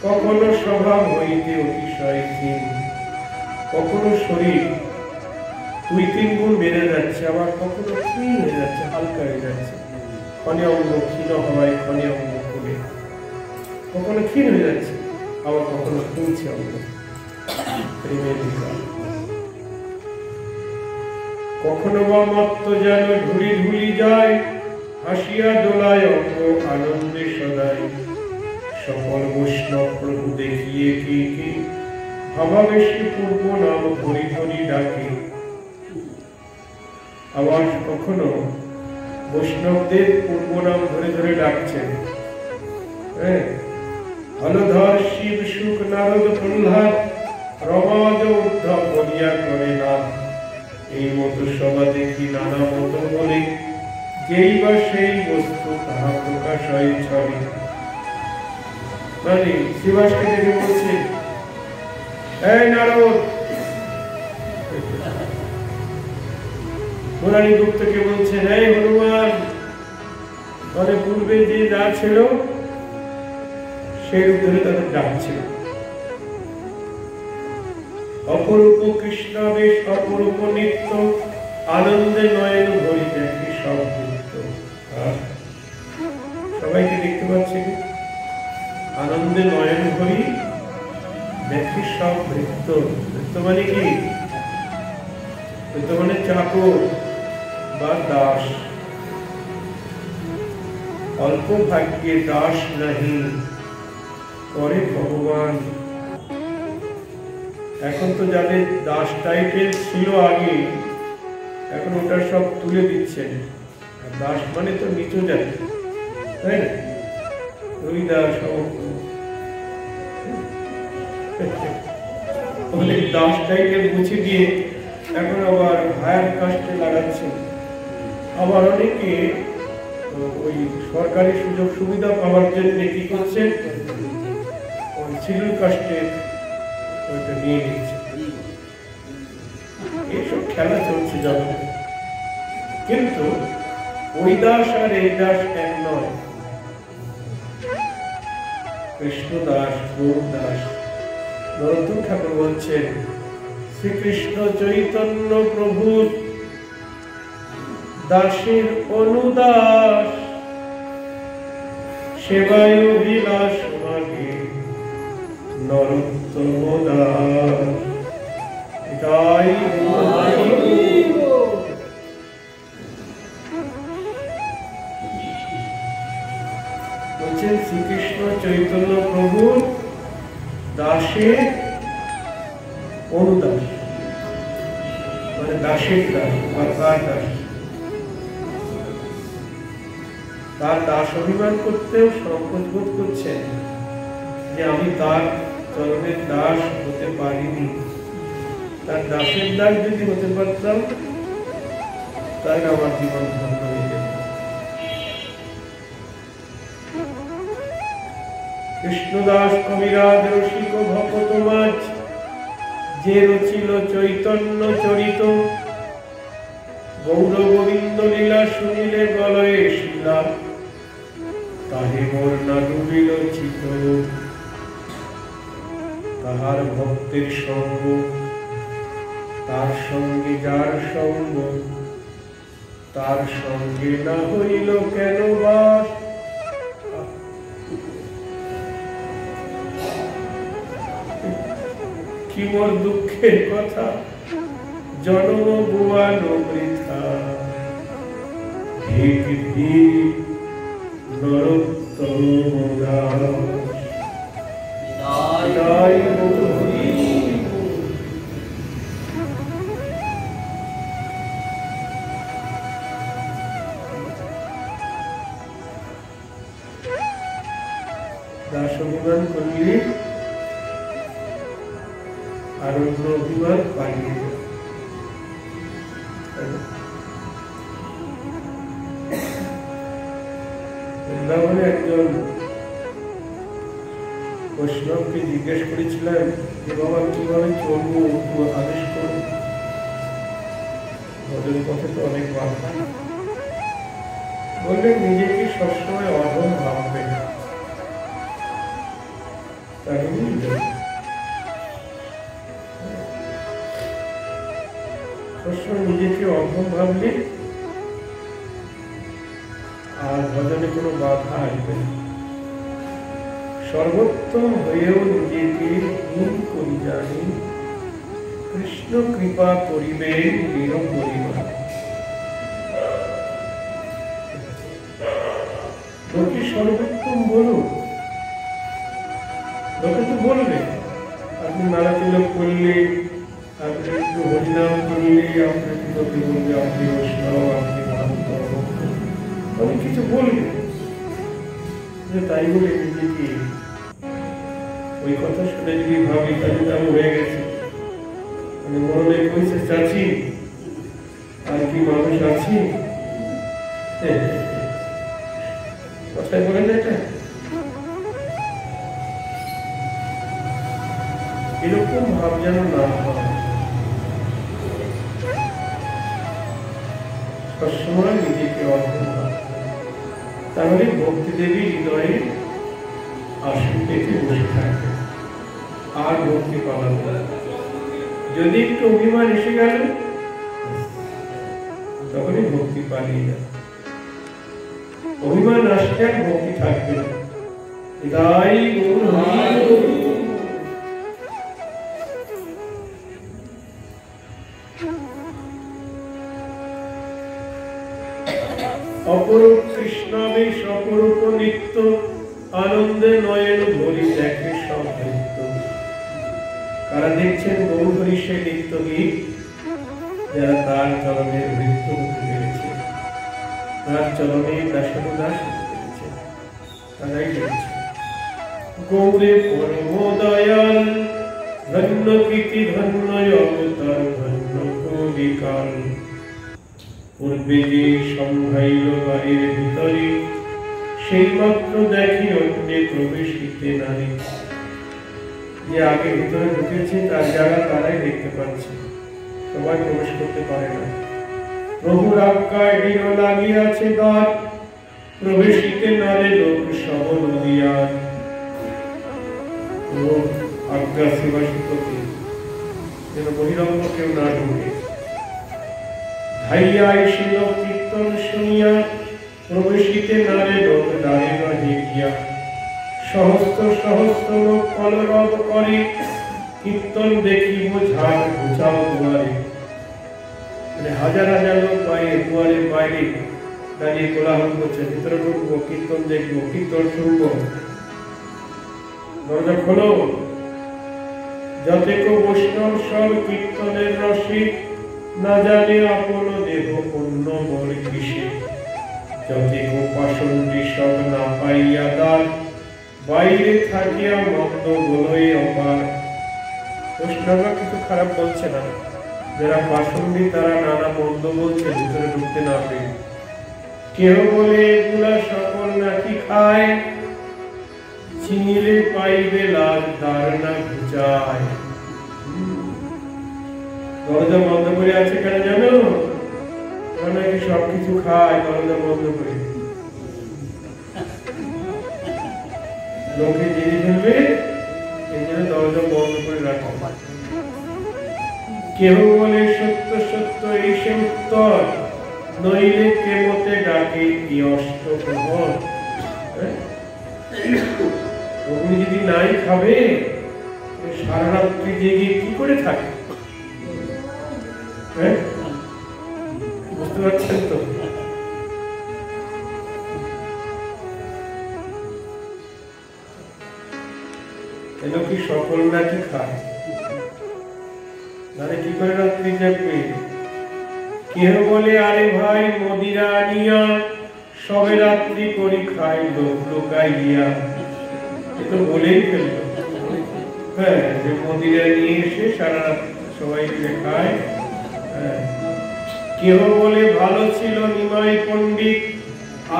কখনো স্বভাব হইতে অতিশয় ক্ষীণ। কখনো শরীর দুই তিন গুণ বেড়ে যাচ্ছে, আবার কখনো ক্ষীণ হয়ে যাচ্ছে, হালকা হয়ে যাচ্ছে। ক্ষণে অঙ্গ ক্ষীণ হয়, ক্ষণে অঙ্গ কমে, কখনো ক্ষীণ হয়ে যাচ্ছে, আবার কখনো কমছে অঙ্গ। কখনো বা মত্ত যেন ধুলি ধুলি যায়, হাসিয়া দোলায় অঙ্গ আনন্দে সদাই। সকল বৈষ্ণব প্রভু দেখিয়ে কি কি, ভাবাবেশী পূর্ব নাম ধরি ধরি ডাকে। আবার কখনো বৈষ্ণবদের পূর্ব নাম ধরে ধরে ডাকছেন। হলধর শিব সুখ নারদ প্রহ্লাদ, রমাজ উদ্ধব বলিয়া করে নাম। এই মতো সভা দেখি নানা মতো বলে, যেই বা সেই বস্তু তাহা প্রকাশ হয় ছবি। মানে শিবাসকে দেখে বলছে, এই নারদ। পুরাণী গুপ্তকে বলছেন, এই হনুমান। মানে পূর্বে যে যা ছিল সেই রূপ ধরে তাদের ডাকছিল। অপরূপ কৃষ্ণ বেশ, অপরূপ নিত্য, আনন্দে নয়ন ভরি দেখি সব নৃত্য। সবাইকে দেখতে পাচ্ছি, আনন্দে নয়ন ভরি দেখি সব নৃত্য। নৃত্য মানে কি? নৃত্য মানে চাকর বা দাস। অল্প ভাগ্যে দাস নাহি করে ভগবান। এখন তো যাদের দাস টাইটেল ছিল আগে, এখন ওটা সব তুলে দিচ্ছেন। দাস মানে তো নিচু জাতি, তাই না? ওই দাস দাস টাইটেল মুছে দিয়ে এখন আবার হায়ার কাস্টে লাগাচ্ছেন। আবার অনেকে ওই সরকারি সুযোগ সুবিধা পাওয়ার জন্য কি করছে, ওই শিডিউল কাস্টে ওইটা নিয়ে নিচ্ছে। এইসব খেলা চলছে জগতে। কিন্তু ওই দাস আর এই দাস এক নয়। কৃষ্ণ দাস, গৌর দাস। নরোত্তম ঠাকুর বলছেন, শ্রীকৃষ্ণ চৈতন্য প্রভুর দাসের অনুদাস, সেবায় অভিলাষ মাগে নরোত্তম দাস। এটাই বলছেন, শ্রীকৃষ্ণ চৈতন্য প্রভুর দাসের অনুদাস, মানে দাসের দাস বা তার দাস। তার দাস অভিমান করতেও সংকোচ বোধ করছেন যে আমি তার চরণের দাস হতে পারিনি। তার দাসের দাস যদি হতে পারতাম তাহলে আমার জীবন ধন্য হয়ে যেত। কৃষ্ণদাস কবিরাজ রসিক ভকত মাঝ যে রচিল চৈতন্য চরিত, গৌর গোবিন্দ লীলা শুনিলে গলয়ে শিলা, তাহে মোর না ডুবিল চিত। তাহার ভক্তের সঙ্গ, তার সঙ্গে যার সঙ্গ, তার সঙ্গে না হইল কেন বাস। কি মোর দুঃখের কথা, জন্ম গুয়ানো বৃথা। হে কৃতি নরোত্তম দাস। দাস অভিমান করলে আর অন্য অভিমান পালিয়ে যায়। বৃন্দাবনে একজন বৈষ্ণবকে জিজ্ঞেস করেছিলেন যে বাবা কিভাবে চলবো, একটু আদেশ করুন। ভজন পথে তো অনেক বাধা। বললেন নিজেকে সবসময় অধম ভাববে না, সবসময় নিজেকে অধম ভাবলে আর ভজনে কোনো বাধা আসবে না। সর্বোত্তম হয়েও নিজেকে হীন করি জানি, কৃষ্ণ কৃপা করিবে নিরবরিমা। লোকে সর্বোত্তম বলুন, লোকে তো বলবে আপনি মালা তিলক করলে, আপনি একটু হরিনাম করলে, আপনাকে লোকে বলবে আপনি বৈষ্ণব, আপনি ভক্ত, অনেক কিছু বলবে। তাই বলে নিজেকে ওই কথা শুনে যদি ভাবি তাহলে আমি হয়ে গেছি, মানে মনে কইছে চাচি আর কি মানুষ আছি, কথায় বলেন এটা। এরকম ভাব যেন না হয়, সবসময় নিজেকে অধম ভাব। তাহলে ভক্তি দেবী হৃদয়ে আসন পেতে বসে থাকবে, আর ভক্তি পাওয়া যায়। যদি একটু অভিমান এসে গেল তখনই ভক্তি পালিয়ে যাবে। অভিমান আসলে আর ভক্তি থাকবে না। হৃদয় অপরূপ কৃষ্ণাবেশ অপরূপ নিত্য আনন্দে নয়ন ভরি দেখে সব নৃত্য। কারা দেখছেন গৌরহরি সে নিত্য গীত, যারা তার চরণে নৃত্য হতে পেরেছে, তার চরণে দাসানুদাস হতে পেরেছে, তারাই দেখছে। গৌরে পরম দয়াল ধন্য কীর্তি ধন্য অবতার ধন্য কলিকাল। পূর্বে যে সম্ভাইল বাড়ির ভিতরে, সেই মাত্র দেখি অন্যে প্রবেশিতে নারী। যে আগে ভিতরে ঢুকেছে তার যারা তারাই দেখতে পাচ্ছে, সবাই প্রবেশ করতে পারে না। প্রভুর আজ্ঞায় দৃঢ় লাগিয়াছে দ্বার, প্রবেশিতে নারে লোক সব নদিয়ার। আজ্ঞা সেবা শিক্ষকে যেন বহিরঙ্গ কেউ না ঢুকে। ধাইয়া এসিল কীর্তন শুনিয়া, প্রবেশিতে নারে লোক দ্বারে বাজে গিয়া। সহস্র সহস্র লোক কলরব করে, কীর্তন দেখিব ঝাড় ঘুচাও দুয়ারে। মানে হাজার হাজার লোক বাইরে দুয়ারের বাইরে দাঁড়িয়ে কোলাহল করছে, ভিতরে ঢুকবো, কীর্তন দেখবো, কীর্তন শুনবো। দরজা খোলো। যতেক বৈষ্ণব সব কীর্তনের রসে, না জানে আপন দেহ অন্য বল কিসে। যতেক পাষণ্ডী সব না পাইয়া দ্বার, বাইরে থাকিয়া মন্দ বলই অপার। বৈষ্ণবরা কিছু খারাপ বলছে না, যারা পাষণ্ডী তারা নানা মন্দ বলছে ভিতরে ঢুকতে না পেরে। কেউ বলে এগুলা সকল নাকি খায়, চিনিলে পাইবে লাল দ্বার না ঘুচায়। দরজা বন্ধ করে আছে কেন জানো? নাকি সবকিছু খায়, দরজা বন্ধ করে। লোকে জেনে ফেলবে, এই জন্য দরজা বন্ধ করে রাখা। কেহ বলে সত্য সত্য এই সে উত্তর, নইলে কেমতে ডাকে কি অষ্টপ্রহর। অগ্নি যদি নাই খাবে, সারা রাত্রি জেগে কি করে থাকে? বুঝতে পারছেন তো? এলো কি সকল নাকি খায়, মানে কি করে রাত্রি জাগবে? কেহ বলে আরে ভাই মদিরা আনিয়া, সবে রাত্রি করি খাই লোক লোকাইয়া। এ তো বলেই ফেললো, হ্যাঁ, যে মদিরা নিয়ে এসে সারা রাত সবাই মিলে খায়। কেহ বলে ভালো ছিল নিমাই পণ্ডিত,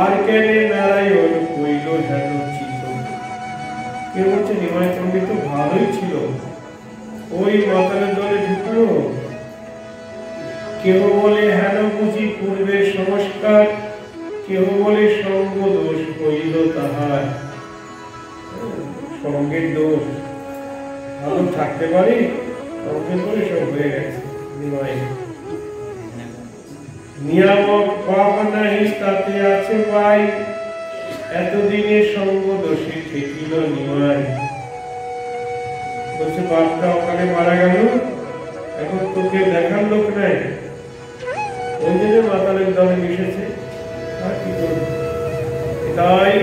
আর কেনে নারায়ণ কইল হেন চিত। কেউ বলছে নিমাই পণ্ডিত তো ভালোই ছিল, ওই মাতালের দলে ঢুকলো। কেউ বলে হেন বুঝি পূর্বের সংস্কার, কেউ বলে সঙ্গ দোষ হইল তাহার। সঙ্গের দোষ, ভালো থাকতে পারি, সঙ্গের দোষ সব হয়ে গেছে। নিয়ামক পাপ নাই তাতে আছে ভাই, এতদিনে সঙ্গ দোষে ঠেকিল নিমাই। বলছে বাপটা ওখানে মারা গেল, এখন তোকে দেখার লোক নাই, ওই জন্য মাতালের দলে মিশেছে। আর কি করবে? তাই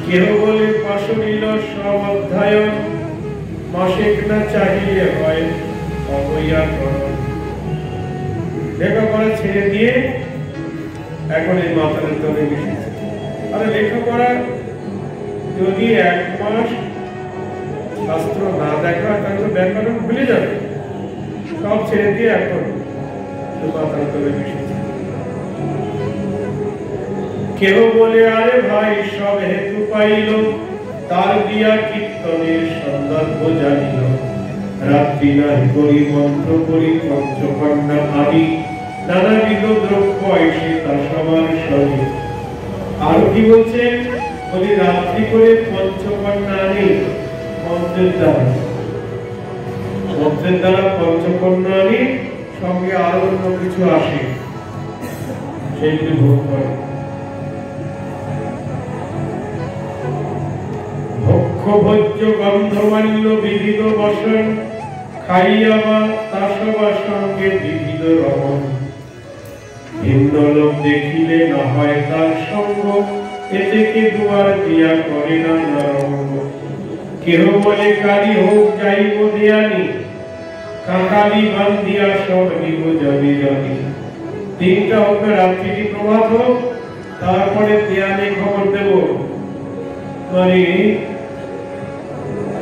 কেহ বলে পাশ নিল সব অধ্যায়ন, মাসিক না চাহিলে হয় অবৈয়াকরণ। লেখাপড়া ছেড়ে দিয়ে এখন এই মাতালের দলে মিশেছে। আরে লেখাপড়া যদি 1 মাস শাস্ত্র না দেখা হয়, তাহলে তো ব্যাকরণ ভুলে যাবে। সব ছেড়ে দিয়ে এখন মাতালের দলে মিশেছে। কেউ বলে আরে ভাই সব হেতু পাইল, তার দিয়া কীর্তনের সন্দর্ভ জানিল। রাত্রি নাই করি মন্ত্র করি পঞ্চকন্যা আদি, নানাবিধ দ্রব্য এসে তা সবার সঙ্গে। আর কি বলছেন? বলি রাত্রি করে পঞ্চকন্যা আনি, মন্ত্রের দ্বারা, মন্ত্রের দ্বারা পঞ্চকন্যা আনি, সঙ্গে আরো অন্য কিছু আসে, সেইগুলি ভোগ করে। ভোজ্য গন্ধমাল্য বিবিধ বসন, খাইয়া বা তাসবা সঙ্গে বিবিধ রস। দেখিলে না হয় তার সঙ্গ, এতে কে দুয়ার দিয়া করে না নরঙ্গ। কেহ বলে কালী হোক যাইব দেয়ানি, কাকালি বান্ধিয়া সব নিব জমি জমি। দিনটা হোক রাত্রিটি প্রভাত হোক, তারপরে দেয়ালে খবর দেব, মানে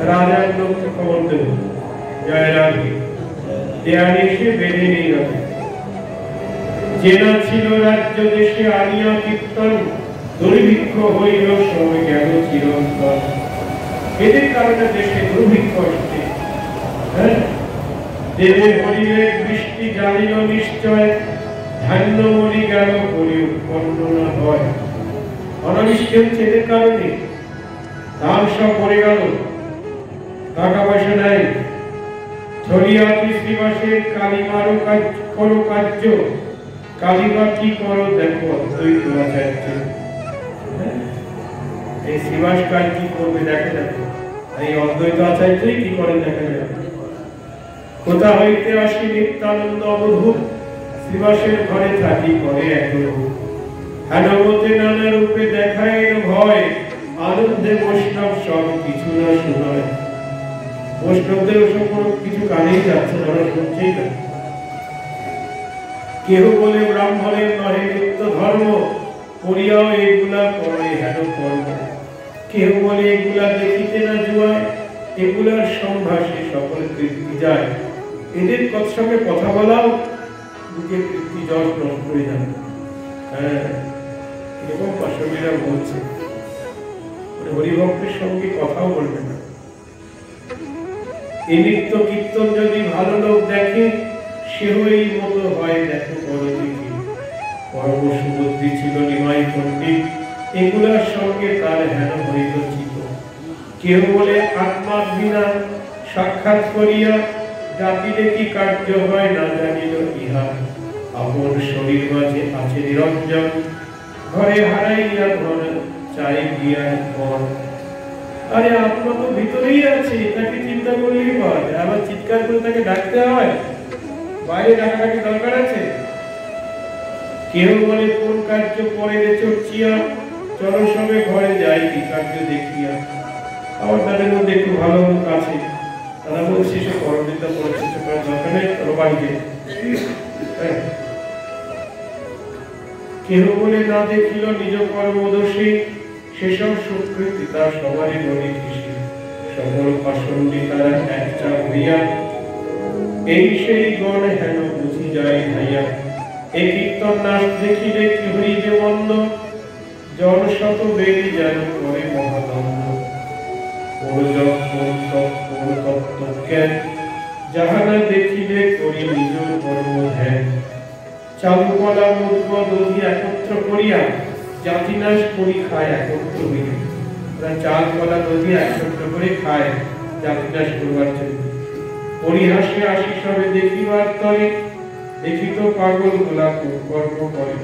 রাজার লোককে খবর দেব, জয় রাধে। দেয়ালে এসে বেঁধে নিয়ে যাবে। জেনা ছিল রাজ্য দেশে আনিয়া কীর্তন, দুর্ভিক্ষ হইল সব গেল চিরন্তন। এদের কারণে দেশে দুর্ভিক্ষ আসছে। দেবে হরিলে বৃষ্টি জানিল নিশ্চয়, ধান্য মরি গেল করি উৎপন্ন না হয়। অনাবৃষ্টি হচ্ছে এদের কারণে, ধান সব পড়ে গেল, টাকা পয়সা নাই। ছড়িয়াতি শ্রীবাসের কালীমারও কাজ করো কার্য, কালীমা কি করো দেখো অদ্বৈত আচার্য। এই শ্রীবাস কাজ কি করবে দেখে দেখো, এই অদ্বৈত আচার্যই কি করে দেখা যাবে। কোথা হইতে আসি নিত্যানন্দ অবধূত, শ্রীবাসের ঘরে থাকি করে একরূপ। হেনবতে নানা রূপে দেখায় ভয়, আনন্দে বৈষ্ণব সব কিছু না শোনায়। বৈষ্ণবদের ওসব কোনো কিছু কানেই যাচ্ছে না, ওরা শুনছেই না। কেউ বলে ব্রাহ্মণের নহে নিত্য ধর্ম, করিয়াও এগুলা করে হেন কর্ম। কেউ বলে এগুলা দেখিতে না জুয়ায়, এগুলার সম্ভাষে সকলে কীর্তি যায়। এদের সঙ্গে কথা বলাও নিজের কীর্তি যশ নষ্ট হয়ে যাবে। হ্যাঁ, এরকম পাশবীরা বলছে, হরিভক্তের সঙ্গে কথাও বলবে না। এই নিত্য কীর্তন যদি ভালো লোক দেখে, সেও এই মতো হয় দেখো পরদিকে। পরম সুবুদ্ধি ছিল নিমাই পণ্ডিত, এগুলার সঙ্গে তার হেন হইল চিত। কেউ বলে আত্মার বিনা সাক্ষাৎ করিয়া, ডাকিলে কি কার্য হয় না জানিল ইহা। আপন শরীর মাঝে আছে নিরঞ্জন, ঘরে হারাইয়া ঘর চাই গিয়া ঘর। আরে আত্মা তো ভিতরেই আছে, তাকে চিন্তা করলেই পাওয়া যায়। আবার চিৎকার করে তাকে ডাকতে হয়, বাইরে ডাকাডাকি দরকার আছে? কেউ বলে কোন কার্য করে রে চর্চিয়া, চলো সবে ঘরে যাই কি কার্য দেখিয়া। আবার তাদের মধ্যে একটু ভালো লোক আছে, তারা বলছে সে করবিদ্যা পরিচিত করার দরকার নেই, চলো বাড়িতে। কেউ বলে না দেখিল নিজ কর্মদোষী, সেসব সুকৃতি তার সবারই মনে খুশি। সকল পাষণ্ডী তারা একটা হইয়া, এই সেই গণ হেন বুঝি যায় ভাইয়া। এই কীর্তন নাচ দেখিলে কি হইবে মন্দ, জন শত বেরি যেন করে মহাদণ্ড। যাহারা দেখিলে করি নিজ কর্ম ধ্যান। চালুকলা মুদ্গ দধি একত্র করিয়া, জাতিনাশ করি খায় একত্র হইয়া। চাল কলা দধি একত্র করে খায় জাতিনাশ করবার জন্য। পরিহাসে আসি সবে দেখিবার তরে, দেখিত পাগল গুলা কর্ম করে।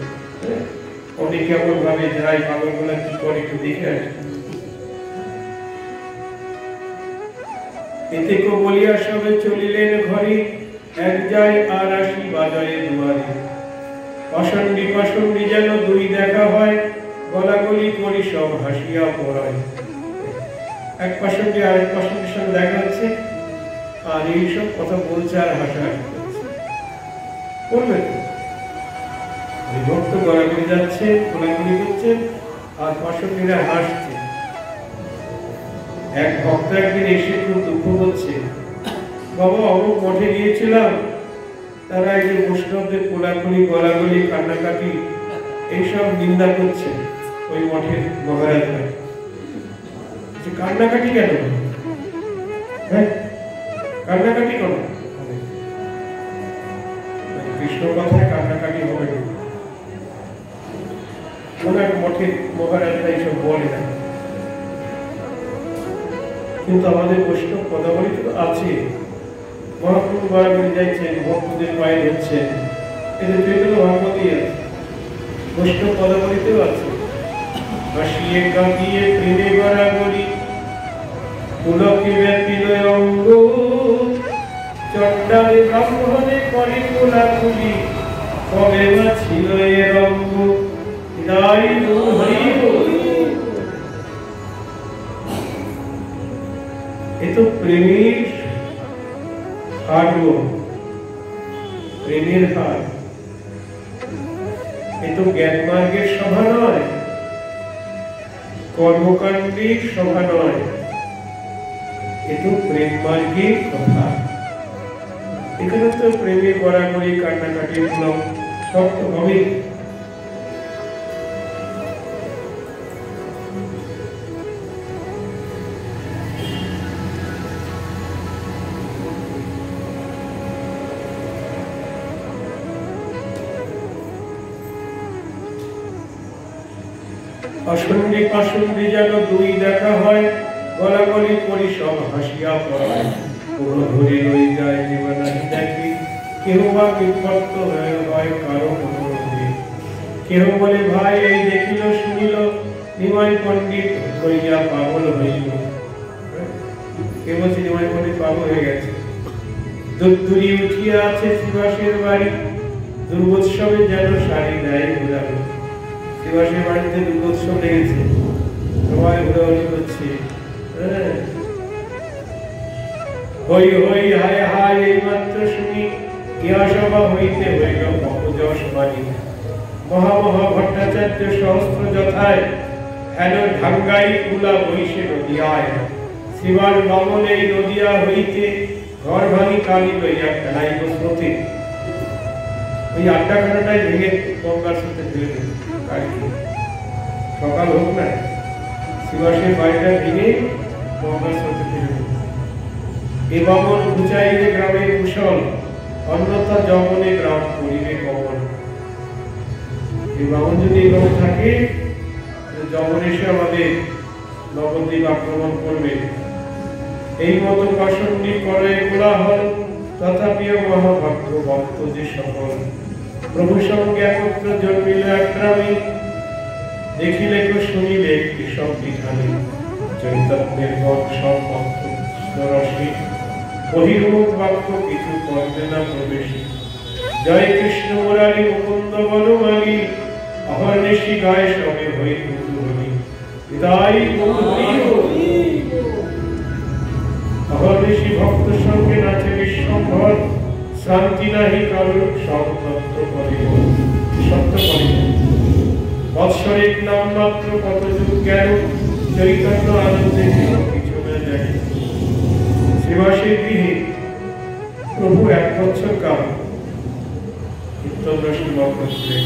অনেক কেমন ভাবে যায়, পাগল গুলা কি করে একটু দেখে আসে। এতে কো বলিয়া সবে চলিলেন ঘরে, এক যায় আর আসি বাজারে দুয়ারে। পাষণ্ডী পাষণ্ডী যেন দুই দেখা হয়, গলাগলি করি সব হাসিয়া পড়ায়। এক পাষণ্ডী আরেক পাষণ্ডীর সঙ্গে দেখা হচ্ছে, আর এইসব কথা বলছে আর হাসাহাসি করছে। করবে তো, ভক্ত গলাগলি যাচ্ছে, গোলাগুলি করছে, আর পাষণ্ডীরা হাসছে। এক ভক্ত একদিন এসে খুব দুঃখ করছে, বাবা অমুক মঠে গিয়েছিলাম, তারা এই যে বৈষ্ণবদের কোলাকুলি গলাগলি কান্নাকাটি এইসব নিন্দা করছে ওই মঠের মহারাজরা। কান্নাকাটি কেন? হ্যাঁ, কান্নাকাটি কেন? কৃষ্ণ কথায় কান্নাকাটি হবে না। কোন এক মঠের মহারাজরা এইসব বলে না, কিন্তু আমাদের বৈষ্ণব পদাবলী তো আছে। মহাপ্রভু গলাগলি যাচ্ছেন, ভক্তদের পায়ে ধরছেন, এদের চৈতন্য ভাগবতই আছে, বৈষ্ণব পদাবলীতেও আছে। হাসিয়ে কাঁদিয়ে প্রেমে গড়াগড়ি, পুলকে ব্যাপিল অঙ্গ, চণ্ডালে ব্রাহ্মণে করে কোলাকুলি, কবে বা ছিল এর অঙ্গ। প্রেমের হার। এ তো জ্ঞান মার্গের সভা নয়, কর্মকাণ্ডের সভা নয়, এ তো প্রেম মার্গের কথা। এখানে তো প্রেমের গড়াগড়ি কান্নাকাটি গুলো সব তো হবে। অসন্ধি পাসন্ধি যেন দুই দেখা হয়, গলাগলি করি সব হাসিয়া পড়ায়। পুরো ধরে রই যায় জীবনাহি দেখি, কেহ বা বিভক্ত হয় কারো মনোরোধে। কেহ বলে ভাই এই দেখিল শুনিল, নিমাই পণ্ডিত হইয়া পাগল হইল। কেউ বলছে নিমাই পণ্ডিত পাগল হয়ে গেছে। দুধদুরি উঠিয়া আছে শিবাসের বাড়ি, দুর্গোৎসবে যেন শাড়ি দেয় ঘুরালো। শিবাসের বাড়িতে দুর্গোৎসব লেগেছে, সবাই ঘোরাঘুরি করছে। হই হই হায় হায় এই মাত্র শুনি, ইহা সভা হইতে হইল অপযশ বাণী। মহা মহা ভট্টাচার্য সহস্র যথায়, হেন ঢাঙ্গাই কুলা বৈশে নদিয়ায়। শিবার বামন এই নদিয়া হইতে, ঘর ভাঙি কালী লইয়া ফেলাইব স্রোতে। ওই আড্ডাখানাটাই ভেঙে গঙ্গার স্রোতে ফেলে দেব। সকাল হোক না, শিবাসের বাড়িটা ভেঙে গঙ্গার স্রোতে ফেলে দেব। এ বামন ঘুচাইলে গ্রামে কুশল, অন্যথা যমনে গ্রাম করিবে কমল। এই বামন যদি এইভাবে থাকে, যমন এসে আমাদের নবদ্বীপ আক্রমণ করবে। এই মতো পাষণ্ডী করে কোলাহল, তথাপিও মহাভক্ত ভক্ত যে সকল। প্রভু সঙ্গে একত্র জন্মিল একরামি, দেখিলে কো শুনিলে একটি সব বিধানে। চৈতন্যের মন সব ভক্ত রসে, বহির্মুখ বাক্য কিছু করবে না প্রবেশে। জয় কৃষ্ণ মুরারি মুকুন্দ বনমালী, অহর্নিশি গায়ে সবে হই কুতূহলী। হৃদয় অহর্নিশি ভক্ত সঙ্গে নাচে বিশ্বম্ভর, শান্তি নাহি কারণ সব তত্ত্ব করিব সত্য করিব। বৎসরিক নাম মাত্র কত যুগ জ্ঞান, চৈতন্য আনন্দে কিছু না জানি। শিবাসের গৃহে প্রভু 1 বছর কাল কীর্তন সেবা করছিলেন,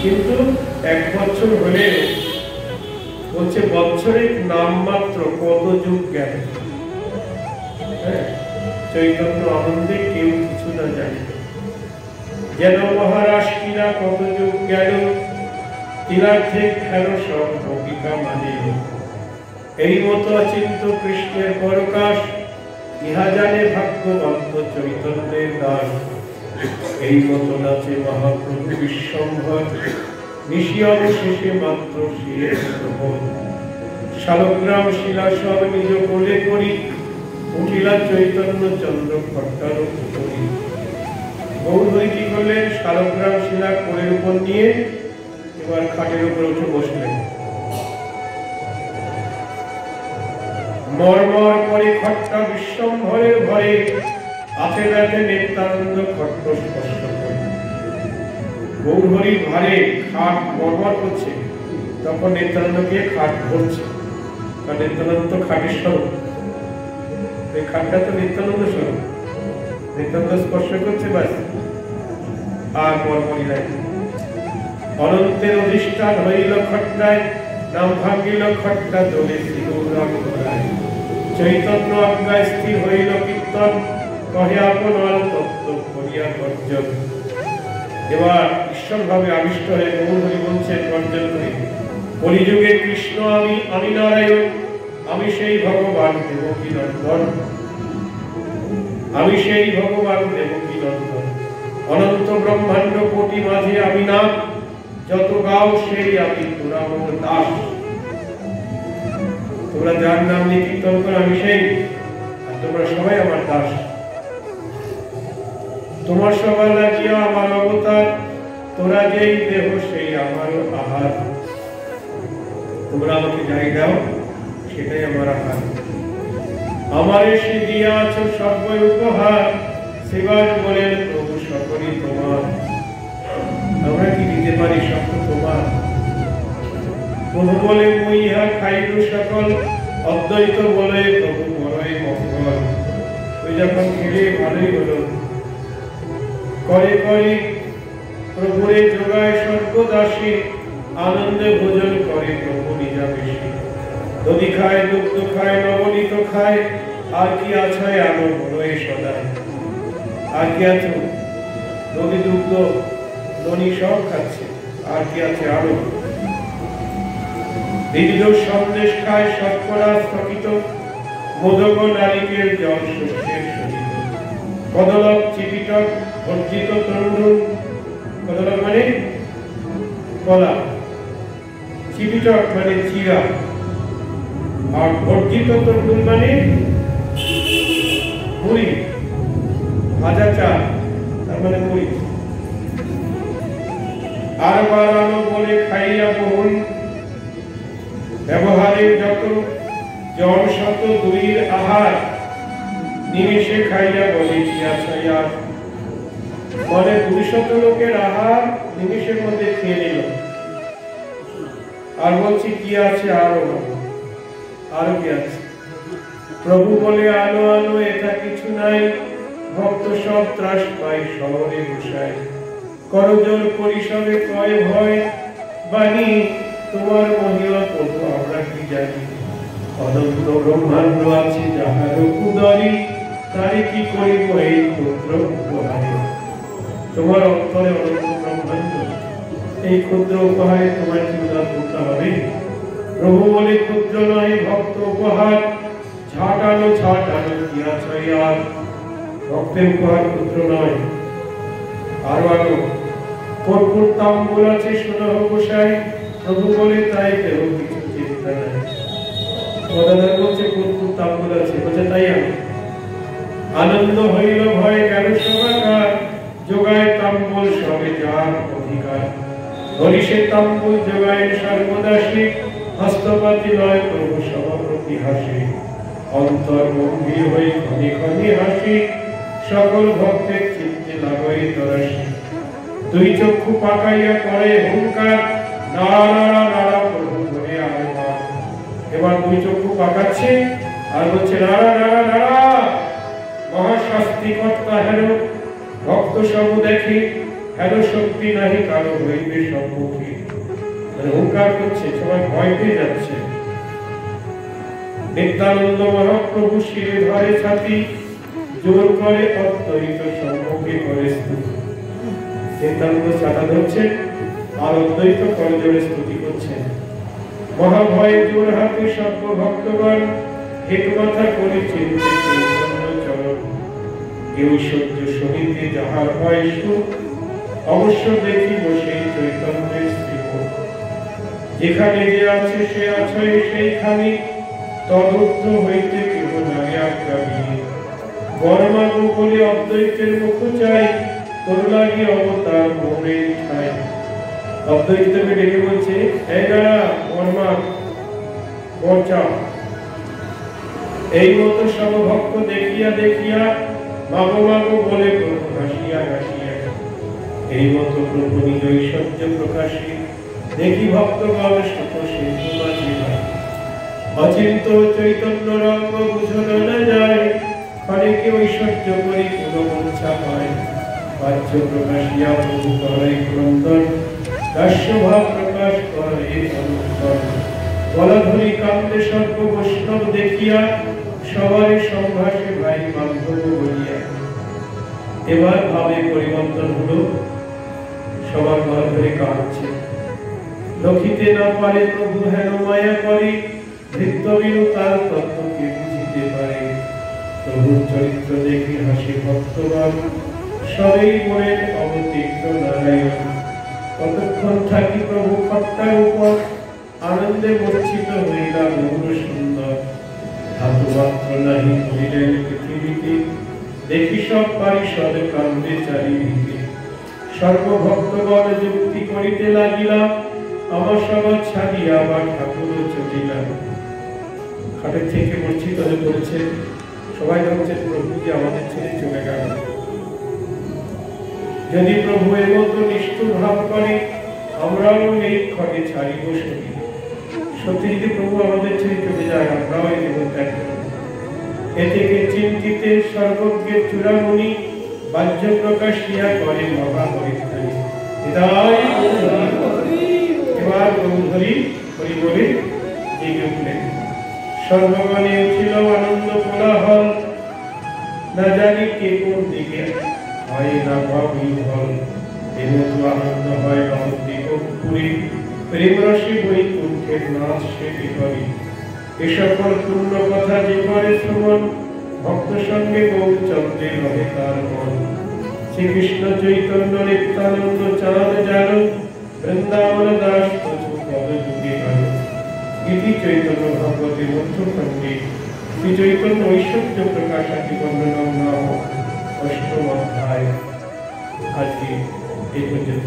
কিন্তু 1 বছর হলেও বলছে বৎসরিক নাম মাত্র কত যুগ জ্ঞান। চৈতন্য আনন্দে কেউ কিছু না জানে। যেন মহারাজ কিনা কত যুগ গেল, তিনার্থে খেল সব ভূমিকা মানে। এই মতো অচিন্ত কৃষ্ণের পরকাশ, ইহা জানে ভাগ্যবন্ত চৈতন্যের দাস। এই মতো নাচে মহাপ্রভু বিশ্বম্ভর, নিশি অবশেষে মাত্র শিরে শালগ্রাম শিলা সব নিজ কোলে করি, উঠিলা চৈতন্য চন্দ্র খট্টার উপরি। গৌরহরি কি করলেন? শালগ্রাম শিলা কোলের উপর নিয়ে এবার খাটের উপর উঠে বসলেন। মর্মর করে খট্টা বিশ্বম্ভরের ভয়ে, হাতে ব্যথে নিত্যানন্দ খট্ট স্পর্শ করে। গৌরহরি ভারে খাট মর্মর করছে, তখন নিত্যানন্দকে খাট ধরছে, কারণ নিত্যানন্দ খাটের স্বরূপ। এই খাটটা তো নিত্যানন্দ স্বরূপ, নিত্যানন্দ স্পর্শ করছে, বাস আর মর্মরি নাই। অনন্তের অধিষ্ঠান হইল খট্টায়, নাম ভাঙিল খট্টা দোলে শিরোরায়। চৈতন্য আজ্ঞায় স্থির হইল কীর্তন, কহে আপন তত্ত্ব করিয়া গর্জন। এবার ঈশ্বর ভাবে আবিষ্ট হয়ে গৌরহরি বলছেন গর্জন করে, কলিযুগে কৃষ্ণ আমি, আমি নারায়ণ, আমি সেই ভগবান দেবকী নন্দন, আমি সেই ভগবান দেবকী নন্দন। অনন্ত ব্রহ্মাণ্ড কোটি মাঝে আমি নাম, যত গাও সেই আমি তোরা মোর দাস। তোমরা যার নাম নিয়ে কীর্তন করো আমি সেই, আর তোমরা সবাই আমার দাস। তোমার সবার লাগিয়া আমার অবতার, তোরা যেই দেহ সেই আমারও আহার। তোমরা আমাকে যাই দাও সেটাই আমার আহার। আমারে সে দিয়া আছো সর্বই উপহার, শিবার বলেন প্রভু করি তোমার। আমরা কি দিতে পারি? সব তো তোমার। প্রভু বলে মুই ইহা খাইল সকল, অদ্বৈত বলে প্রভু বড়ই মঙ্গল। তুই যখন খেলে ভালোই হলো। করে করে প্রভুরে যোগায় স্বর্গদাসী, আনন্দে ভোজন করে প্রভু নিজা বেশি। দধি খায়, দুগ্ধ খায়, নবনীত খায়, আর কি আছে আনো বড়ই সদায়। আর কি আছে? দধি, দুগ্ধ, দনি সব খাচ্ছে, আর কি আছে আরো? বিবিধ সন্দেশ খায়, শর্করা স্থগিত, মোদক নারিকেল জল শস্যের সহিত। কদলক চিপিটক ভর্জিত তরুণ, কদলক মানে কলা, চিপিটক মানে চিরা, আর ভর্জিত তরুণ মানে মুড়ি, ভাজা চাল, তার মানে মুড়ি। আর বাড়ানো বলে খাইয়া বহুল, ব্যবহারের যত জন শত দুইয়ের আহার, নিমেষে খাইয়া বলে কি আছে আর। মানে 200 লোকের আহার নিমেষের মধ্যে খেয়ে নিল, আর বলছি কি আছে আরো, আরো কি আছে? প্রভু বলে আলো আলো এটা কিছু নাই, ভক্ত সব ত্রাস পাই শহরে বসায়। করজোর পরিসরে কয় ভয়, বাণী তোমার মহিমা প্রভু আমরা কি জানি। অনন্ত ব্রহ্মাণ্ড আছে যাহার উদরি, তারে কি করিব এই ক্ষুদ্র উপহারে। তোমার অন্তরে অনন্ত ব্রহ্মাণ্ড, এই ক্ষুদ্র উপহারে তোমার কি উদার করতে হবে? প্রভু বলে ক্ষুদ্র নয় ভক্ত উপহার, ছাটানো ছাটানো কি আছে আর। ভক্তের উপহার ক্ষুদ্র নয়। আরো আরো কর্পূর তাম্বুল আছে সুলভ গোসাই, প্রভু বলে তাই কেউ কিছু চিন্তা নাই। গদাধর বলছে কর্পূর তাম্বুল আছে, বলছে তাই আমি। আনন্দ হইল ভয় গেল সবাকার, যোগায় তাম্বুল সবে যার অধিকার। হরিষের তাম্বুল যোগায় সর্বদাসী, হস্তপাতি লয় প্রভু সভাপতি হাসি। অন্তর গম্ভীর হই ক্ষণে ক্ষণে হাসি, সকল ভক্তের চিত্তে লাগাই তরাসি। দুই চক্ষু পাকাইয়া করে হুঙ্কার, নাড়া নাড়া নাড়া প্রভু ধরে আরেবার। এবার দুই চক্ষু পাকাচ্ছে আর বলছে নাড়া নাড়া নাড়া। মহাশাস্তি কর্তা হেন ভক্ত সব দেখি, হেন শক্তি নাহি কারো হইবে সম্মুখী। হুঙ্কার করছে, সবাই ভয় পেয়ে যাচ্ছে। নিত্যানন্দ মহাপ্রভু শিরে ধরে ছাতি, জোর করে অদ্বৈত সম্মুখে করে স্তুতি। নিত্যানন্দ ছাতা ধরছেন আর অদ্বৈত করজোড়ে স্তুতি করছেন। মহাভয়ে জোর হাতে সর্ব ভক্তগণ, হেতু মাথা করে চিনতে চরণ। কেউ সহ্য সহিতে যাহার হয় সুখ, অবশ্য দেখিব সেই চৈতন্যের শ্রীমুখ। যেখানে যে আছে সে আছে সেইখানে, তদুর্ধ হইতে কেহ নাই আজ্ঞাবী। বর্মাগো বলে অদ্বৈতের মুখ চাই, তোর লাগি অবতার মোরে ঠাই। অদ্বৈতকে ডেকে বলছে এই দাঁড়া বর্মা, বর্চা। এই মতো সব ভক্ত দেখিয়া দেখিয়া, মাগো মাগো বলে প্রভু হাসিয়া হাসিয়া। এই মতো প্রভু নিজ ঐশ্বর্য প্রকাশী, দেখি ভক্তগণ শত সিন্ধু মাঝি ভাই। অচিন্ত চৈতন্য রঙ্গ বুঝল না যায়, অনেকে ঐশ্বর্য করি কোনো মূর্ছা পায়। বাহ্য প্রকাশিয়া প্রভু করে ক্রন্দন, দাস্য ভাব প্রকাশ করে অনুত্তর। বলাধুরি কান্দে সর্ব বৈষ্ণব দেখিয়া, সবারই সংঘাসে ভাই বান্ধব বলিয়া। এবার ভাবে পরিবর্তন হলো, সবার ঘর ধরে কাঁদছে। লক্ষিতে না পারে প্রভু হেন মায়া করে, ভৃত্যবিরু তার তত্ত্বকে বুঝিতে পারে। প্রভুর চরিত্র দেখি হাসি ভক্তগণ, সবেই বলেন অবতীর্ণ নারায়ণ। কতক্ষণ থাকি প্রভু খট্টার উপর, আনন্দে মূর্ছিত হইলা গৌর সুন্দর। ধাতু মাত্র নাহি হইলেন পৃথিবীতে, দেখি সব পারিষদ কান্দে চারিদিকে। সর্বভক্তগণ যুক্তি করিতে লাগিলা, আমার সমাজ ছাড়িয়া আবার ঠাকুর চলিলা। খাটের থেকে মূর্ছিত হয়ে পড়েছে, সবাই ভাবছে প্রভু যে আমাদের ছেড়ে চলে গেল। যদি প্রভু এর মতো নিষ্ঠুর ভাব করে আমরাও এই ক্ষণে ছাড়িব শরীর। সত্যি যদি প্রভু আমাদের ছেড়ে চলে যায় আমরাও এই জীবন ত্যাগ করব। এ থেকে চিন্তিতে সর্বজ্ঞের চূড়ামণি বাহ্য প্রকাশিয়া করে মহাপরিত্রাণী। হৃদয় এবার প্রভু হরি হরি বলে জেগে উঠলেন। সর্বগণে উঠিল আনন্দ কোলাহল, না জানি কে কোন দিকে হয় না বিহ্বল। এমতো আনন্দ হয় নবদ্বীপপুরী, প্রেমরসে বৈকুণ্ঠের নাচ সে বিহরি। এ সকল পূর্ণ কথা যে করে শ্রবণ, ভক্ত সঙ্গে গৌরচন্দ্রে রহে তার মন। শ্রীকৃষ্ণ চৈতন্য নিত্যানন্দ চাঁদ জানো, বৃন্দাবন দাস প্রচুর পদ যুগে গান। ইতি চৈতন্য ভগবতে মধ্যখণ্ডে শ্রী চৈতন্য ঐশ্বর্য প্রকাশাতি বর্ণনম নাম অষ্টম অধ্যায়। আজকে এই পর্যন্ত।